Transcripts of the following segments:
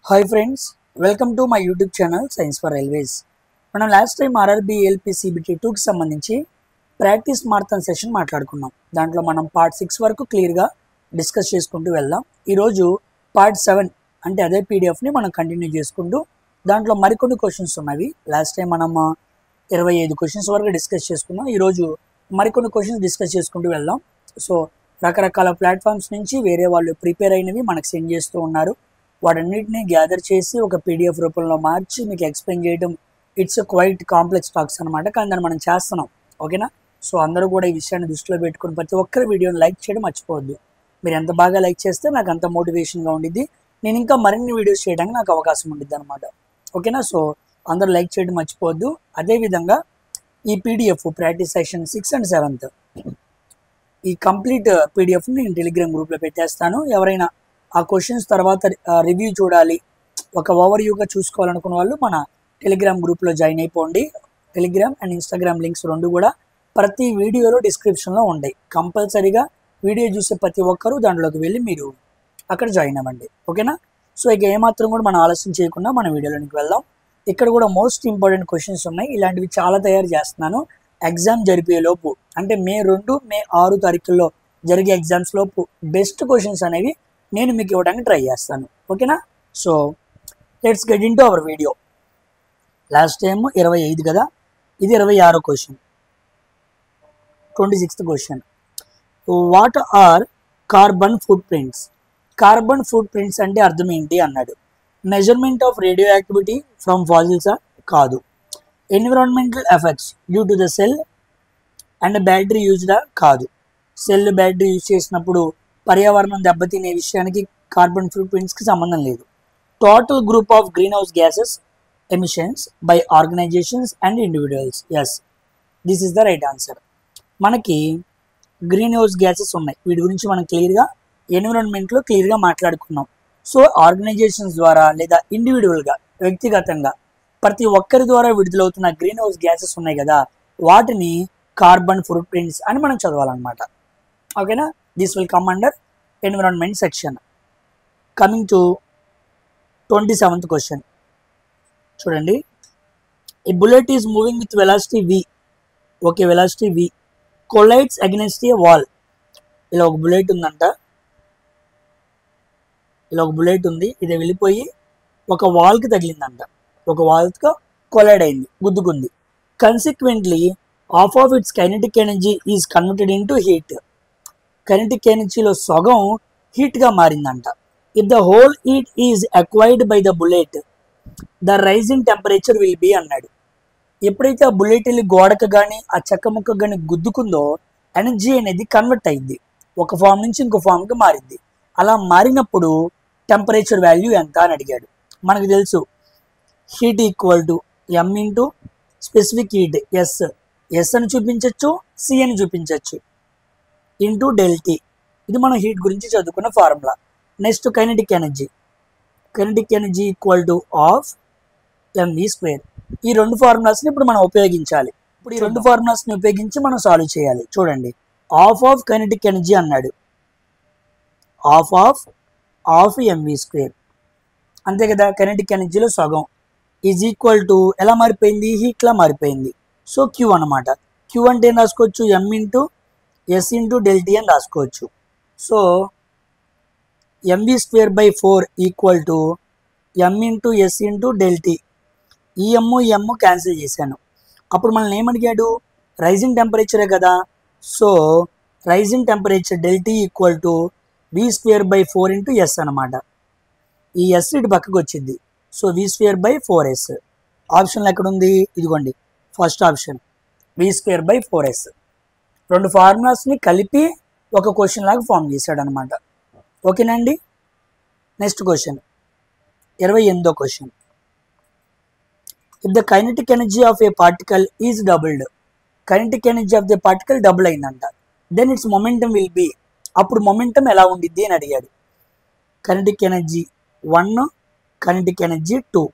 Hi friends, welcome to my YouTube channel Science for Railways. మనం last time RRB ALP CBT 2కి సంబంధించి practice marathon session మాట్లాడుకున్నాం. దాంట్లో మనం పార్ట్ 6 వరకు క్లియర్గా డిస్కస్ చేసుకుంటూ వెళ్దాం. ఈరోజు పార్ట్ 7 అంటే అదే పీడిఎఫ్ని మనం కంటిన్యూ చేసుకుంటూ దాంట్లో మరికొన్ని క్వశ్చన్స్ ఉన్నవి. లాస్ట్ టైం మనం 25 క్వశ్చన్స్ వరకు డిస్కస్ చేసుకున్నాం. ఈరోజు మరికొన్ని క్వశ్చన్స్ డిస్కస్ చేసుకుంటూ వెళ్దాం. సో రకరకాల ప్లాట్ఫామ్స్ నుంచి వేరే వాళ్ళు ప్రిపేర్ అయినవి మనకు సెండ్ చేస్తూ ఉన్నారు. వాటన్నిటిని గ్యాదర్ చేసి ఒక పీడిఎఫ్ రూపంలో మార్చి మీకు ఎక్స్ప్లెయిన్ చేయడం ఇట్స్ క్వైట్ కాంప్లెక్స్ టాక్స్ అనమాట. కానీ దాన్ని మనం చేస్తున్నాం, ఓకేనా? సో అందరూ కూడా ఈ విషయాన్ని దృష్టిలో పెట్టుకుని ప్రతి ఒక్కరి వీడియోని లైక్ చేయడం మర్చిపోవద్దు. మీరు ఎంత బాగా లైక్ చేస్తే నాకు అంత మోటివేషన్గా ఉండిద్ది, నేను ఇంకా మరిన్ని వీడియోస్ చేయడానికి నాకు అవకాశం ఉండిద్ది అనమాట, ఓకేనా? సో అందరూ లైక్ చేయడం మర్చిపోవద్దు. అదేవిధంగా ఈ పీడిఎఫ్ ప్రాక్టీస్ సెషన్ 6 and 7 ఈ కంప్లీట్ పీడిఎఫ్ని నేను టెలిగ్రామ్ గ్రూప్లో పెట్టేస్తాను. ఎవరైనా ఆ క్వశ్చన్స్ తర్వాత రివ్యూ చూడాలి, ఒక ఓవర్వ్యూగా చూసుకోవాలనుకున్న వాళ్ళు మన టెలిగ్రామ్ గ్రూప్లో జాయిన్ అయిపోండి. టెలిగ్రామ్ అండ్ ఇన్స్టాగ్రామ్ లింక్స్ రెండు కూడా ప్రతి వీడియోలో డిస్క్రిప్షన్లో ఉంటాయి. కంపల్సరీగా వీడియో చూసే ప్రతి ఒక్కరూ దాంట్లోకి వెళ్ళి మీరు అక్కడ జాయిన్ అవ్వండి, ఓకేనా? సో ఇక ఏమాత్రం కూడా మనం ఆలస్యం చేయకుండా మన వీడియోలోనికి వెళ్దాం. ఇక్కడ కూడా మోస్ట్ ఇంపార్టెంట్ క్వశ్చన్స్ ఉన్నాయి. ఇలాంటివి చాలా తయారు చేస్తున్నాను. ఎగ్జామ్ జరిపేలోపు అంటే మే 2, మే 6 తారీఖుల్లో జరిగే ఎగ్జామ్స్ లోపు బెస్ట్ క్వశ్చన్స్ అనేవి నేను మీకు ఇవ్వడానికి ట్రై చేస్తాను, ఓకేనా? So let's get into our video. Last time 25 కదా, ఇది 26 question. 26th question, what are carbon footprints? Carbon footprints అంటే అర్థం ఏంటి అన్నాడు. Measurement of radioactivity from ఫాజిల్సా? కాదు. Environmental effects due to the cell and battery యూజ్డా? కాదు. సెల్ బ్యాటరీ యూజ్ చేసినప్పుడు పర్యావరణం దెబ్బతినే విషయానికి కార్బన్ ఫుట్ ప్రింట్స్కి సంబంధం లేదు. Total group of green house gases emissions by organisations and individuals. Yes, this is the right answer. మనకి గ్రీన్ హౌస్ గ్యాసెస్ ఉన్నాయి, వీటి గురించి మనం క్లియర్గా ఎన్విరాన్మెంట్లో క్లియర్గా మాట్లాడుకున్నాం. సో ఆర్గనైజేషన్స్ ద్వారా లేదా ఇండివిజువల్గా వ్యక్తిగతంగా ప్రతి ఒక్కరి ద్వారా విడుదలవుతున్న గ్రీన్ హౌస్ గ్యాసెస్ ఉన్నాయి కదా, వాటిని కార్బన్ ఫుట్ ప్రింట్స్ అని మనం చదవాలన్నమాట, ఓకేనా? This will come under environment section. Coming to 27th question చూడండి. A bullet is moving with velocity v, okay, velocity v collides against a wall. ఇలా ఒక బుల్లెట్ ఉందంట, ఇలా ఒక బుల్లెట్ ఉంది, ఇది వెళ్ళిపోయి ఒక వాల్కి తగిలిందంట, ఒక వాల్తో కొలైడ్ అయింది, గుద్దుకుంది. Consequently half of its kinetic energy is converted into heat. Kinetic ఎనర్జీలో సగం హీట్గా మారిందంట. If the whole heat is acquired by the bullet the rising temperature will be అన్నాడు. ఎప్పుడైతే ఆ బుల్లెట్ వెళ్ళి గోడకు కానీ ఆ చెక్క ముక్కకు కానీ గుద్దుకుందో ఎనర్జీ అనేది కన్వర్ట్ అయింది, ఒక ఫామ్ నుంచి ఇంకో ఫామ్కి మారింది. అలా మారినప్పుడు టెంపరేచర్ వాల్యూ ఎంత అని అడిగాడు. మనకు తెలుసు heat equal to M into specific heat S అని చూపించవచ్చు, సి అని చూపించవచ్చు, ఇంటూ డెల్టీ. ఇది మనం హీట్ గురించి చదువుకున్న formula. Next kinetic energy equal to half m v square. ఈ రెండు ఫార్ములాస్ని ఇప్పుడు మనం ఉపయోగించాలి. ఇప్పుడు ఈ రెండు ఫార్ములాస్ని ఉపయోగించి మనం సాల్వ్ చేయాలి. చూడండి, ఆఫ్ కైనెటిక్ ఎనర్జీ అన్నాడు, ఆఫ్ ఎంవి స్క్వేర్, అంతే కదా. కైనెటిక్ ఎనర్జీలో సగం ఈజ్ ఈక్వల్ టు ఎలా మారిపోయింది, హీట్లా మారిపోయింది. సో క్యూ అనమాట. క్యూ అంటే ఏం రాసుకోవచ్చు, M into S into delta T అని రాసుకోవచ్చు. So MV square by 4 equal to M into S into delta T. ఈ ఎమ్ము క్యాన్సిల్ చేశాను. అప్పుడు మనల్ని ఏమడిగాడు, రైజింగ్ టెంపరేచరే కదా. So rising temperature delta T equal to V square by 4 into S అనమాట. ఈ ఎస్ ఇటు పక్కకు వచ్చింది. So V square by 4s. ఆప్షన్లు ఎక్కడుంది, ఇదిగోండి, first option V square by 4s. రెండు ఫార్ములాస్ని కలిపి ఒక క్వశ్చన్ లాగా ఫామ్ చేశాడు అనమాట, ఓకేనండి. నెక్స్ట్ క్వశ్చన్ 28వ క్వశ్చన్. If the kinetic energy of a particle is doubled, kinetic energy of the particle double అయిందంట, then its momentum will be, అప్పుడు మొమెంటం ఎలా ఉండిద్ది అని అడిగాడు. కైనెటిక్ ఎనర్జీ 1, కైనెటిక్ ఎనర్జీ 2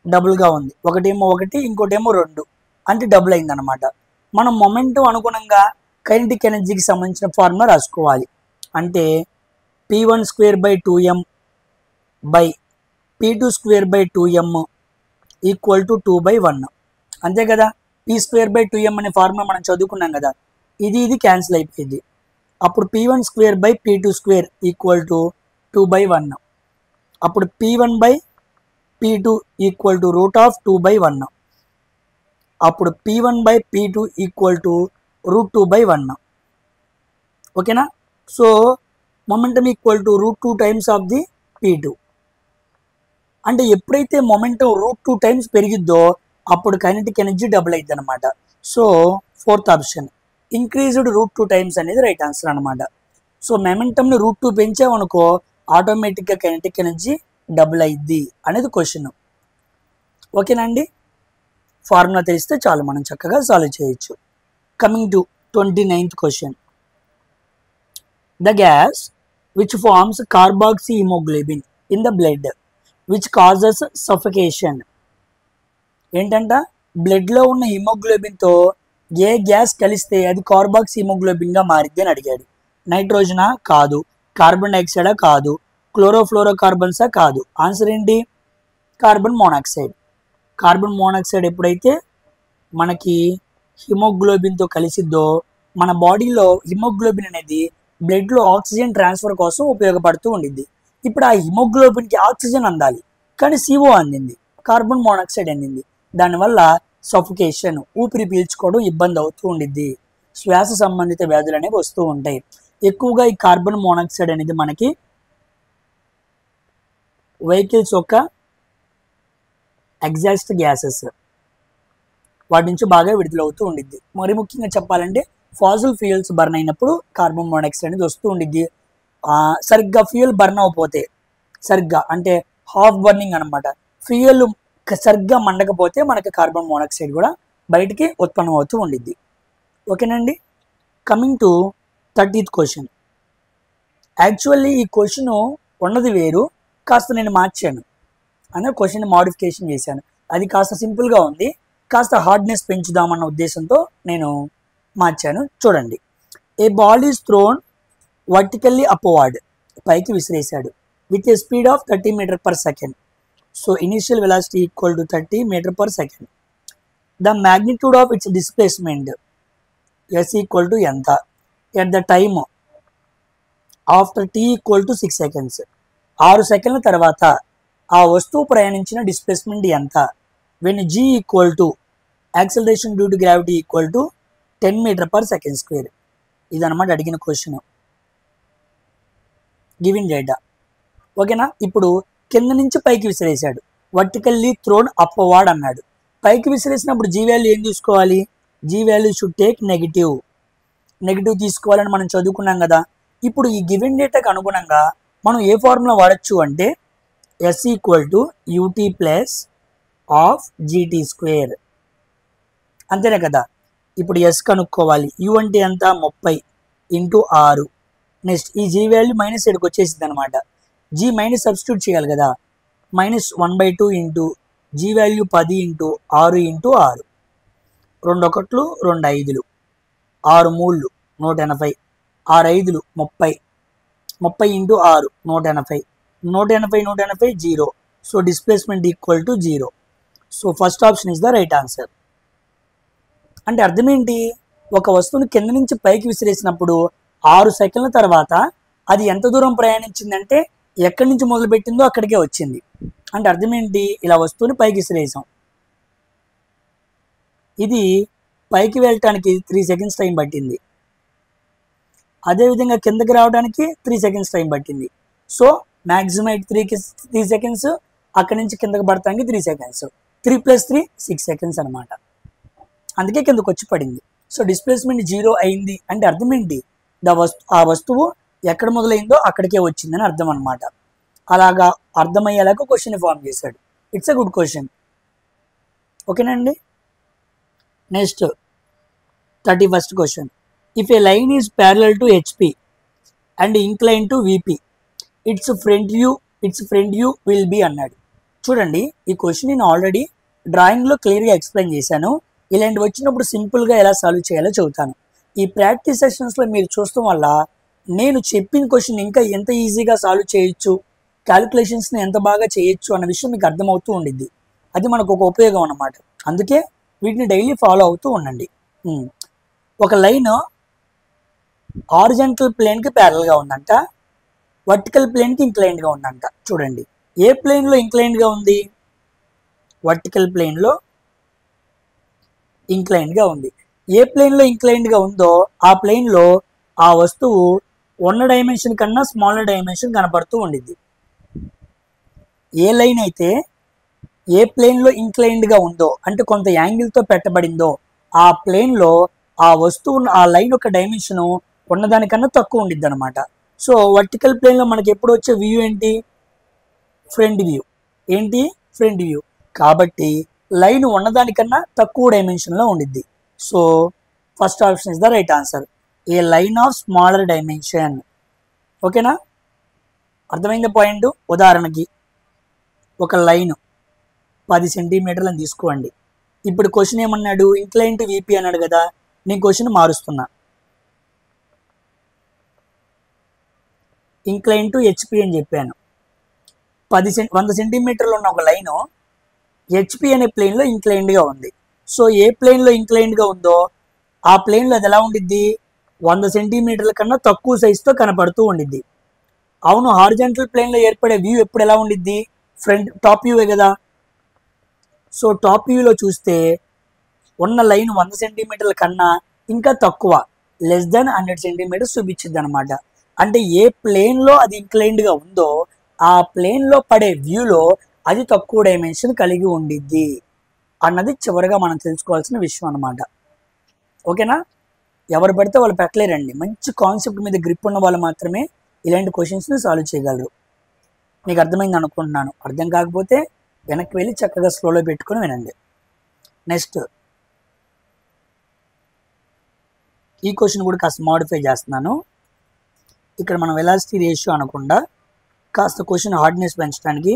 డబుల్గా ఉంది, ఒకటేమో 1 ఇంకోటేమో 2 అంటే డబుల్ అయిందనమాట. మనం మొమెంటం అనుగుణంగా కైనెటిక్ ఎనర్జీకి సంబంధించిన ఫార్ములా రాసుకోవాలి. అంటే P1 square by 2m by p2 square by 2m equal to 2/1. అంతే కదా, p స్క్వేర్ బై 2m అనే ఫార్ములా మనం చదువుకున్నాం కదా, ఇది క్యాన్సిల్ అయిపోయింది. అప్పుడు p1 square by p2 square equal to 2/1. అప్పుడు p1 by p2 equal to root of 2/1. అప్పుడు p1 by p2 equal to root 2/1. ఓకేనా. So momentum equal to root 2 times of the p2. అంటే ఎప్పుడైతే మొమెంటం రూట్ 2 టైమ్స్ పెరిగిద్దో అప్పుడు kinetic energy double అవుతుంది అనమాట. So fourth option increased root 2 times అనేది right answer అనమాట. So మొమెంటంని రూట్ 2 పెంచామనుకో ఆటోమేటిక్గా కైనెటిక్ ఎనర్జీ డబుల్ అయింది అనేది క్వశ్చన్. ఓకేనా అండి. ఫార్ములా తెలిస్తే చాలు, మనం చక్కగా సాల్వ్ చేయొచ్చు. Coming to 29th question. The gas which forms carboxyhaemoglobin in the blood which causes suffocation. ఏంటంట, బ్లడ్లో ఉన్న హిమోగ్లోబిన్తో ఏ గ్యాస్ కలిస్తే అది కార్బాక్సీ హిమోగ్లోబిన్గా మారిద్ది అని అడిగాడు. నైట్రోజనా కాదు, కార్బన్ డైఆక్సైడా కాదు, క్లోరోఫ్లోరో కార్బన్సా కాదు. ఆన్సర్ ఏంటి, కార్బన్ మోనాక్సైడ్. కార్బన్ మోనాక్సైడ్ ఎప్పుడైతే మనకి హిమోగ్లోబిన్తో కలిసిద్దో మన బాడీలో హిమోగ్లోబిన్ అనేది బ్లడ్లో ఆక్సిజన్ ట్రాన్స్ఫర్ కోసం ఉపయోగపడుతూ ఉండిద్ది. ఇప్పుడు ఆ హిమోగ్లోబిన్కి ఆక్సిజన్ అందాలి, కానీ CO అందింది, కార్బన్ మోనాక్సైడ్ అందింది. దానివల్ల సఫికేషన్, ఊపిరి పీల్చుకోవడం ఇబ్బంది అవుతూ ఉండిద్ది. శ్వాస సంబంధిత వ్యాధులు అనేవి వస్తూ ఉంటాయి. ఎక్కువగా ఈ కార్బన్ మోనాక్సైడ్ అనేది మనకి వెహికల్స్ యొక్క ఎగ్జాస్ట్ గ్యాసెస్ వాటి నుంచి బాగా విడుదలవుతూ ఉండిద్ది. మరి ముఖ్యంగా చెప్పాలంటే ఫాసిల్ ఫ్యూయల్స్ బర్న్ అయినప్పుడు కార్బన్ మోనాక్సైడ్ అనేది వస్తూ ఉండిద్ది. సరిగ్గా ఫ్యూయల్ బర్న్ అవ్వకపోతే, సరిగ్గా అంటే హాఫ్ బర్నింగ్ అనమాట, ఫ్యూయల్ సరిగ్గా మండకపోతే మనకి కార్బన్ మోనాక్సైడ్ కూడా బయటికి ఉత్పన్నం అవుతూ ఉండిద్ది. ఓకేనండి. Coming to 30th question. Actually ఈ క్వశ్చన్ ఉన్నది వేరు, కాస్త నేను మార్చాను, అంటే క్వశ్చన్ మాడిఫికేషన్ చేశాను. అది కాస్త సింపుల్గా ఉంది, కాస్త హార్డ్నెస్ పెంచుదామన్న ఉద్దేశంతో నేను మార్చాను. చూడండి. A ball is thrown vertically upward, పైకి విసిరేశాడు, with a speed of 30 meter per second. So initial velocity equal to 30 meter per second. The magnitude of its displacement S equal to ఎంత at the time after t equal to 6 seconds. 6 సెకండ్ల తర్వాత ఆ వస్తువు ప్రయాణించిన displacement ఎంత when G equal to acceleration due to gravity equal to 10 meter per second square. ఇదన్నమాట అడిగిన question, given data. ఓకేనా. ఇప్పుడు కింద నుంచి పైకి విసిరేశాడు, వర్టికల్లీ థ్రోన్ అప్వర్డ్ అన్నాడు. పైకి విసిరేసినప్పుడు G వాల్యూ ఏం తీసుకోవాలి, G value should take negative తీసుకోవాలని మనం చదువుకున్నాం కదా. ఇప్పుడు ఈ గివెన్ డేటాకు అనుగుణంగా మనం ఏ ఫార్ములా వాడచ్చు అంటే S equal to UT plus of GT square. అంతేనే కదా. ఇప్పుడు S కనుక్కోవాలి. U అంటే ఎంత, 30 ఇంటూ 6. నెక్స్ట్ ఈ G వాల్యూ మైనస్ ఎక్కడికి వచ్చేసింది అనమాట. G మైనస్ సబ్స్టిట్యూట్ చేయాలి కదా, -1/2 into G value 10 into 6 into 6. 2 1లు 2 5లు, 6 3లు 180, 6 5లు 30, 30 into 6 180, 180 0. So displacement equal to 0. So first option is the right answer. అంటే అర్థం ఏంటి, ఒక వస్తువుని కింద నుంచి పైకి విసిరేసినప్పుడు 6 సెకండ్ల తర్వాత అది ఎంత దూరం ప్రయాణించిందంటే ఎక్కడి నుంచి మొదలుపెట్టిందో అక్కడికే వచ్చింది. అంటే అర్థం ఏంటి, ఇలా వస్తువుని పైకి విసిరేసాం, ఇది పైకి వెళ్ళటానికి 3 సెకండ్స్ టైం పట్టింది, అదేవిధంగా కిందకి రావడానికి 3 సెకండ్స్ టైం పట్టింది. సో మ్యాక్సిమం 3 సెకండ్స్, అక్కడి నుంచి కిందకి పడటానికి 3 సెకండ్స్, 3 + 3 6 సెకండ్స్ అనమాట. అందుకే కిందకు వచ్చి పడింది. సో డిస్ప్లేస్మెంట్ 0 అయింది అంటే అర్థం ఏంటి, ఆ వస్తువు ఎక్కడ మొదలైందో అక్కడికే వచ్చిందని అర్థం అనమాట. అలాగా అర్థమయ్యేలాగా క్వశ్చన్ ఫామ్ చేశాడు. It's a good question. ఓకేనండి. Next 31st question. If a line is parallel to HP and incline to VP, its front view will be అన్నాడు. చూడండి, ఈ క్వశ్చన్ నేను ఆల్రెడీ డ్రాయింగ్లో క్లియర్గా ఎక్స్ప్లెయిన్ చేశాను. ఇలాంటివి వచ్చినప్పుడు సింపుల్గా ఎలా సాల్వ్ చేయాలో చెబుతాను. ఈ ప్రాక్టీస్ సెషన్స్లో మీరు చూడటం వల్ల నేను చెప్పిన క్వశ్చన్ ఇంకా ఎంత ఈజీగా సాల్వ్ చేయొచ్చు, క్యాలిక్యులేషన్స్ని ఎంత బాగా చేయొచ్చు అన్న విషయం మీకు అర్థమవుతూ ఉండిద్ది. అది మనకు ఒక ఉపయోగం అన్నమాట. అందుకే వీటిని డైలీ ఫాలో అవుతూ ఉండండి. ఒక లైన్ హారిజాంటల్ ప్లేన్కి ప్యారల్గా ఉందంట, వర్టికల్ ప్లేన్కి ఇంక్లైన్డ్గా ఉందంట. చూడండి, ఏ ప్లేన్లో ఇంక్లైన్డ్గా ఉంది? వర్టికల్ ప్లేన్లో ఇంక్లైన్డ్గా ఉంది. ఏ ప్లేన్లో ఇంక్లైన్డ్గా ఉందో ఆ ప్లేన్లో ఆ వస్తువు ఉన్న డైమెన్షన్ కన్నా స్మాలర్ డైమెన్షన్ కనపడుతూ ఉండిద్ది. ఏ లైన్ అయితే ఏ ప్లేన్లో ఇంక్లైన్డ్గా ఉందో, అంటే కొంత యాంగిల్తో పెట్టబడిందో, ఆ ప్లేన్లో ఆ వస్తువు ఆ లైన్ యొక్క డైమెన్షన్ ఉన్నదానికన్నా తక్కువ ఉండిద్ది అనమాట. సో వర్టికల్ ప్లేన్లో మనకి ఎప్పుడు వచ్చే వ్యూ ఏంటి? Front view. ఏంటి? Front view. కాబట్టి లైన్ ఉన్నదానికన్నా తక్కువ డైమెన్షన్లో ఉండిద్ది. So first option is the right answer, a line of smaller dimension. ఓకేనా? అర్థమైంది పాయింట్? ఉదాహరణకి ఒక లైన్ 10 సెంటీమీటర్లను తీసుకోండి. ఇప్పుడు క్వశ్చన్ ఏమన్నాడు? ఇంక్లైన్ టు వీపీ అన్నాడు కదా. నేను క్వశ్చన్ మారుస్తున్నా, ఇంక్లైన్ టు హెచ్పి అని చెప్పాను. 100 సెంటీమీటర్లు ఉన్న ఒక లైను హెచ్పి అనే ప్లేన్లో ఇంక్లైన్డ్గా ఉంది. సో ఏ ప్లేన్లో ఇంక్లైన్డ్గా ఉందో ఆ ప్లేన్లో అది ఎలా ఉండిద్ది? 100 సెంటీమీటర్ల కన్నా తక్కువ సైజుతో కనపడుతూ ఉండిద్ది. అవును, హారిజాంటల్ ప్లేన్లో ఏర్పడే వ్యూ ఎప్పుడు ఎలా ఉండిద్ది? ఫ్రంట్ టాప్ వ్యూవే కదా. సో టాప్ వ్యూలో చూస్తే ఉన్న లైన్ 100 సెంటీమీటర్ల కన్నా ఇంకా తక్కువ, లెస్ దెన్ 100 సెంటీమీటర్స్ చూపించింది అనమాట. అంటే ఏ ప్లేన్లో అది ఇంక్లైన్డ్గా ఉందో ఆ ప్లేన్లో పడే వ్యూలో అది తక్కువ డైమెన్షన్ కలిగి ఉండిద్ది అన్నది చివరిగా మనం తెలుసుకోవాల్సిన విషయం అనమాట. ఓకేనా? ఎవరు పడితే వాళ్ళు పెట్టలేరండి. మంచి కాన్సెప్ట్ మీద గ్రిప్ ఉన్న వాళ్ళు మాత్రమే ఇలాంటి క్వశ్చన్స్ని సాల్వ్ చేయగలరు. మీకు అర్థమైంది అనుకుంటున్నాను. అర్థం కాకపోతే వెనక్కి వెళ్ళి చక్కగా స్లోలో పెట్టుకొని వినండి. నెక్స్ట్ ఈ క్వశ్చన్ కూడా కాస్త మాడిఫై చేస్తున్నాను. ఇక్కడ మనం వెలాసిటీ రేషియో అనకుండా కాస్త క్వశ్చన్ హార్డ్నెస్ పెంచడానికి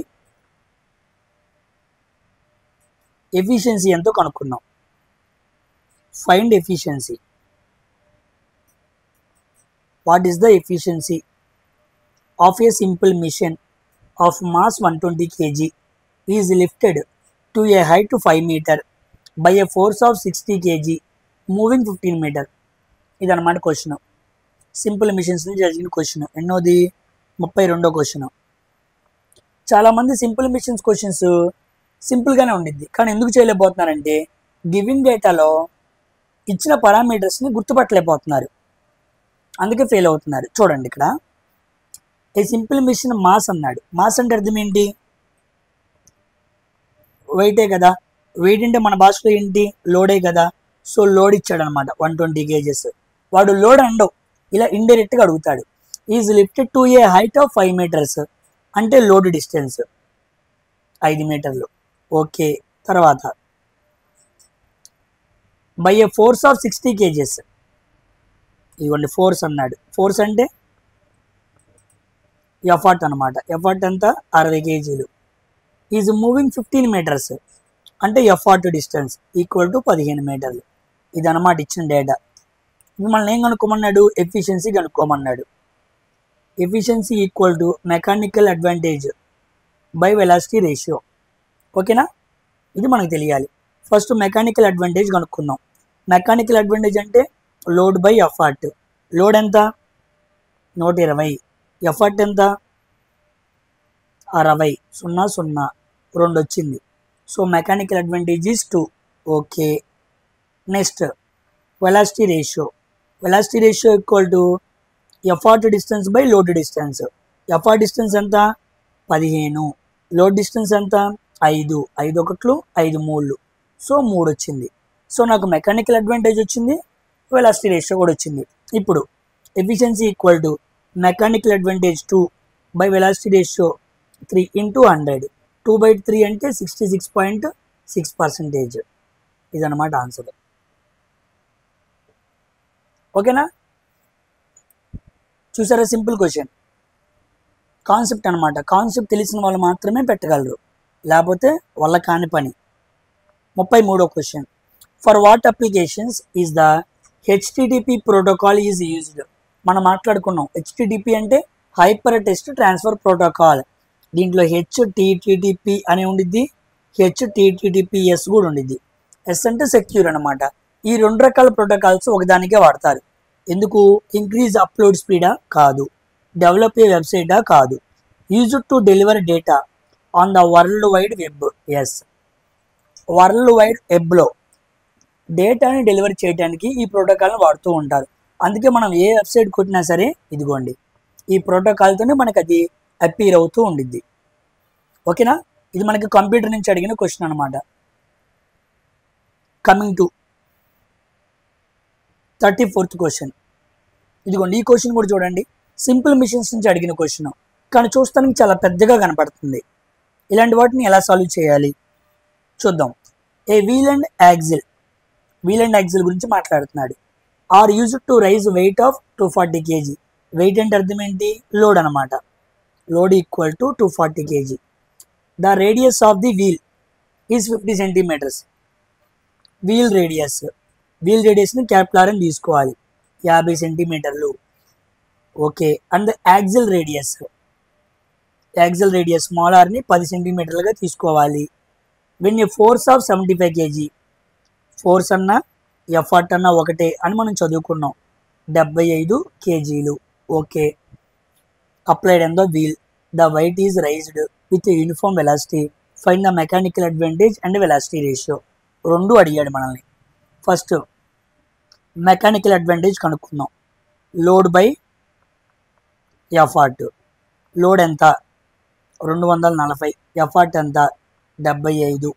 ఎఫిషియన్సీ ఎంతో కనుక్కుందాం. Find efficiency. What is the efficiency of a simple machine of mass 120 kg is lifted to a height of 5 meter by a force of 60 kg moving 15 meter. ఇదన్నమాట question. Simple machines నుంచి జరిగిన question. ఎన్నోది? 32వ question. చాలామంది simple machines questions సింపుల్గానే ఉండిద్ది, కానీ ఎందుకు చేయలేకపోతున్నారంటే giving డేటాలో ఇచ్చిన పారామీటర్స్ని గుర్తుపట్టలేకపోతున్నారు, అందుకే ఫెయిల్ అవుతున్నారు. చూడండి, ఇక్కడ ఏ సింపుల్ మిషన్ మాస్ అన్నాడు. మాస్ అంటే అర్థం ఏంటి? వెయిటే కదా. వెయిట్ అంటే మన భాషలో ఏంటి? లోడే కదా. సో లోడ్ ఇచ్చాడు అనమాట 120 kgs. వాడు లోడ్ అండవు, ఇలా ఇండైరెక్ట్గా అడుగుతాడు. Is lifted to a height of 5 meters అంటే లోడ్ డిస్టెన్స్ 5 మీటర్లు. ఓకే, తర్వాత by a force of 60 kgs. ఇవ్వండి ఫోర్స్ అన్నాడు. ఫోర్స్ అంటే ఎఫర్ట్ అనమాట. ఎఫర్ట్ ఎంత? 60 kg. ఈజ్ మూవింగ్ 15 meters అంటే ఎఫర్ట్ డిస్టెన్స్ ఈక్వల్ టు 15 మీటర్లు. ఇది అనమాట ఇచ్చిన డేటా. మిమ్మల్ని ఏం కనుక్కోమన్నాడు? ఎఫిషియన్సీ కనుక్కోమన్నాడు. Efficiency equal to mechanical advantage by velocity ratio. ఓకేనా? ఇది మనకు తెలియాలి. ఫస్ట్ మెకానికల్ అడ్వాంటేజ్ కనుక్కుందాం. మెకానికల్ అడ్వాంటేజ్ అంటే లోడ్ బై ఎఫర్ట్. లోడ్ ఎంత? 120. ఎఫర్ట్ ఎంత? 60. 0 0 2 వచ్చింది. So mechanical advantage is 2. Okay, next velocity ratio. Velocity ratio equal to effort distance by load distance. Effort distance ఎంత? 15. లోడ్ డిస్టెన్స్ ఎంత? 5. 5 1 5 3. So 3 వచ్చింది. So నాకు mechanical advantage వచ్చింది, velocity ratio కూడా వచ్చింది. ఇప్పుడు efficiency equal to mechanical advantage 2 by velocity ratio 3 into 100. 2/3 అంటే 66.6%. ఇదన్నమాట ఆన్సర్. ఓకేనా? చూసారా? Simple question. కాన్సెప్ట్ అనమాట. కాన్సెప్ట్ తెలిసిన వాళ్ళు మాత్రమే పెట్టగలరు, లేకపోతే వాళ్ళ కాని పని. 33వ question. For what applications is the HTTP protocol is used? మనం మాట్లాడుకున్నాం. హెచ్టిటిపి అంటే హైపర్ టెక్స్ట్ ట్రాన్స్ఫర్ ప్రోటోకాల్. దీంట్లో HTTP అని ఉండిద్ది, HTTPS కూడా ఉండిద్ది. ఎస్ అంటే సెక్యూర్ అనమాట. ఈ 2 రకాల ప్రోటోకాల్స్ ఒకదానికే వాడతారు. ఎందుకు? ఇంక్రీజ్ అప్లోడ్ స్పీడా? కాదు. డెవలప్ ఏ వెబ్సైటా? కాదు. Use to deliver data on the world wide web. Yes, world wide వెబ్లో డేటాని డెలివరీ చేయడానికి ఈ ప్రోటోకాల్ని వాడుతూ ఉంటారు. అందుకే మనం ఏ వెబ్సైట్ కొట్టినా సరే ఇదిగోండి ఈ ప్రోటోకాల్తోనే మనకు అది అపీర్ అవుతూ ఉండిద్ది. ఓకేనా? ఇది మనకి కంప్యూటర్ నుంచి అడిగిన క్వశ్చన్ అనమాట. Coming to 34th question. ఇదిగోండి ఈ క్వశ్చన్ కూడా చూడండి. సింపుల్ మిషన్స్ నుంచి అడిగిన క్వశ్చన్, కానీ చూస్తానికి చాలా పెద్దగా కనపడుతుంది. ఇలాంటి వాటిని ఎలా సాల్వ్ చేయాలి చూద్దాం. ఏ వీల్ అండ్ యాక్సిల్ గురించి మాట్లాడుతున్నాడు. Are use to raise weight of 240 kg. Weight అంటే అర్థం ఏంటి? లోడ్ అనమాట. Load equal to 240 kg. The radius of the wheel is 50 centimeters. Wheel రేడియస్ని క్యాపిటల్ అని తీసుకోవాలి, 50 సెంటీమీటర్లు. Okay. And axle radius small ఆర్ని 10 సెంటీమీటర్లుగా తీసుకోవాలి. When a force of 75 kg, force అన్నా ఎఫర్ట్ అన్నా ఒకటే అని మనం చదువుకున్నాం. 75 kg. Okay. Applied on the wheel, the weight is raised with uniform velocity. Find the mechanical advantage and velocity ratio. 2 అడిగాడు మనల్ని. ఫస్ట్ మెకానికల్ అడ్వాంటేజ్ కనుక్కుందాం. Load by effort. లోడ్ ఎంత? 240. ఎఫర్ట్ ఎంత? 75.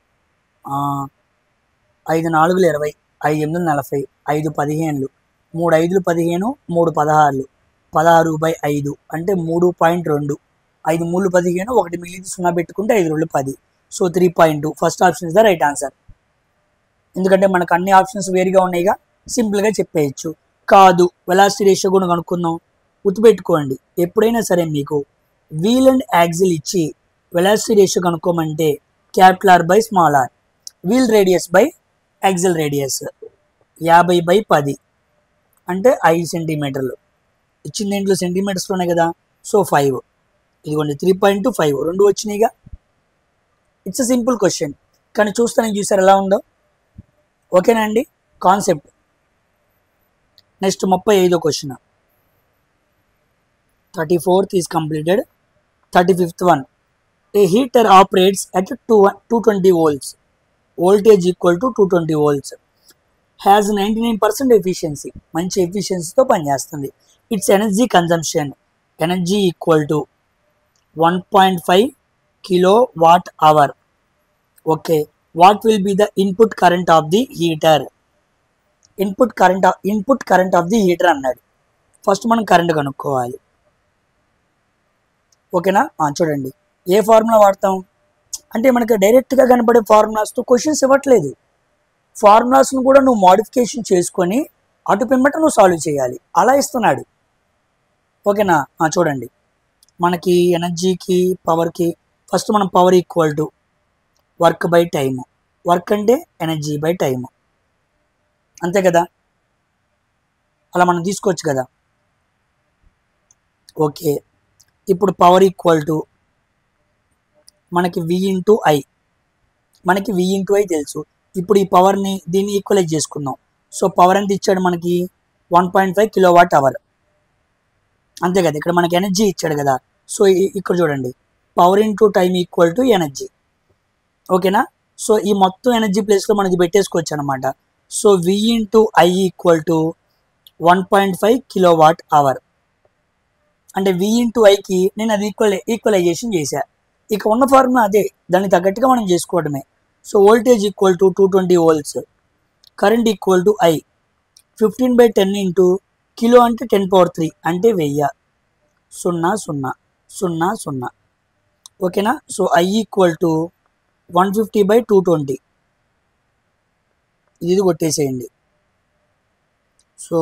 5 4 20, 5 8 40, 5 15, 3 5 15, 3 16, 16/5 అంటే 3.2. 5 3 15, 1 మిగిలింది 0 పెట్టుకుంటే 5 2 10. So 3.2. First option is the right answer. ఎందుకంటే మనకు అన్ని ఆప్షన్స్ వేరుగా ఉన్నాయిగా, సింపుల్గా చెప్పేయచ్చు. కాదు, వెలాసిటీ రేషియో కూడా కనుక్కుందాం. గుర్తుపెట్టుకోండి, ఎప్పుడైనా సరే మీకు వీల్ అండ్ యాక్సిల్ ఇచ్చి వెలాసిటీ రేషియో కనుక్కోమంటే capital R by small R, wheel radius by axle radius. 50/10 అంటే 5 సెంటీమీటర్లు. ఇచ్చిన దేంట్లో సెంటీమీటర్స్లోనే కదా, సో 5. ఇదిగోండి 3.25, 2 వచ్చినాయిగా. ఇట్స్ అ సింపుల్ క్వశ్చన్, కానీ చూస్తానికి చూసారు ఎలా ఉందో. ఓకేనా అండి కాన్సెప్ట్. నెక్స్ట్ 35వ question. 34th is completed. 35th one. A heater operates at 220 volts. Voltage equal to 220 volts. Has 99% efficiency. మంచి ఎఫిషియన్సీతో పనిచేస్తుంది. It's energy consumption. Energy equal to 1.5 kWh. Okay. What will be the input current of the heater? Input current of the heater అన్నాడు. First మనం current కనుక్కోవాలి. ఓకేనా? చూడండి, ఏ formula వాడతాం అంటే మనకి డైరెక్ట్గా కనపడే ఫార్ములాస్తో క్వశ్చన్స్ ఇవ్వట్లేదు. ఫార్ములాస్ను కూడా నువ్వు మోడిఫికేషన్ చేసుకొని అటు పిమ్మట నువ్వు సాల్వ్ చేయాలి, అలా ఇస్తున్నాడు. ఓకేనా? చూడండి, మనకి ఎనర్జీకి పవర్కి ఫస్ట్ మనం power equal to work by time. Work అంటే ఎనర్జీ బై టైము, అంతే కదా, అలా మనం తీసుకోవచ్చు కదా. ఓకే. ఇప్పుడు పవర్ ఈక్వల్ టు మనకి V ఇంటూ I. మనకి V ఇంటూ I తెలుసు. ఇప్పుడు ఈ పవర్ని దీన్ని ఈక్వలైజ్ చేసుకుందాం. సో పవర్ ఎంత ఇచ్చాడు మనకి? 1.5 kWh. అంతే కదా, ఇక్కడ మనకి ఎనర్జీ ఇచ్చాడు కదా. సో ఇక్కడ చూడండి, power into time equal to energy. ఓకేనా? సో ఈ మొత్తం ఎనర్జీ ప్లేస్లో మనకి పెట్టేసుకోవచ్చు అనమాట. So V into I equal to 1.5 kWh. అంటే V ఇంటూ ఐకి నేను అది ఈక్వలైజేషన్ చేశా. ఇక ఉన్న ఫార్ములా అదే, దానికి తగ్గట్టుగా మనం చేసుకోవడమే. So voltage equal to 220 volts. Current equal to I. 15/10 into kilo అంటే 10^3 అంటే 1000. 0 0 0 0. ఓకేనా? So I equal to 150/220. ఇది కొట్టేసేయండి. సో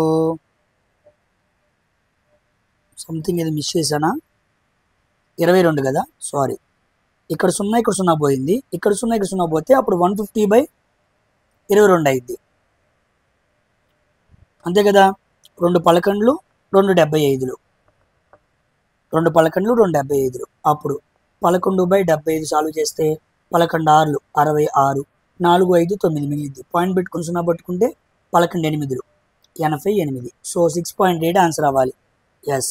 సంథింగ్ ఇది మిస్ చేశానా? 22 కదా, సారీ. ఇక్కడ 0 ఇక్కడ 0 పోయింది, ఇక్కడ 0 ఇక్కడ 0 పోతే అప్పుడు 150/22 అయింది, అంతే కదా. 2 11, 2 75, 2 11, 2 75. అప్పుడు 11/75 సాల్వ్ చేస్తే 11 6 66, 4 5 9 మిగిలింది. పాయింట్ పెట్టుకుని 0 పట్టుకుంటే 11 8 88. సో 6.8 ఆన్సర్ అవ్వాలి. ఎస్,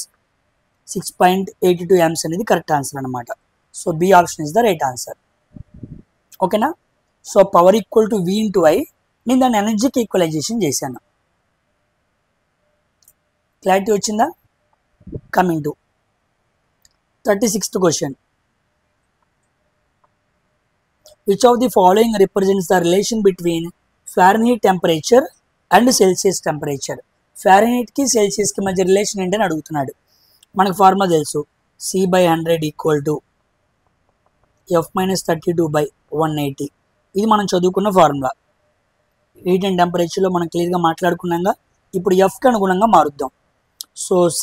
6.82 amps అనేది కరెక్ట్ ఆన్సర్ అనమాట. So B option is the right answer. ఓకేనా? So power equal to V into I, నేను దాన్ని ఎనర్జీకి ఈక్వలైజేషన్ చేశాను. క్లారిటీ వచ్చిందా? Coming to 36th question. Which of the following represents the relation between Fahrenheit temperature and Celsius temperature? ఫారెన్హీట్కి సెల్సియస్కి మధ్య relation ఏంటని అడుగుతున్నాడు. మనకు ఫార్ములా తెలుసు, C/100 ఈక్వల్ టు F-32/180. ఇది మనం చదువుకున్న ఫార్ములా. హీట్ అండ్ టెంపరేచర్లో మనం క్లియర్గా మాట్లాడుకున్నాగా. ఇప్పుడు ఎఫ్కి అనుగుణంగా మారుద్దాం. So C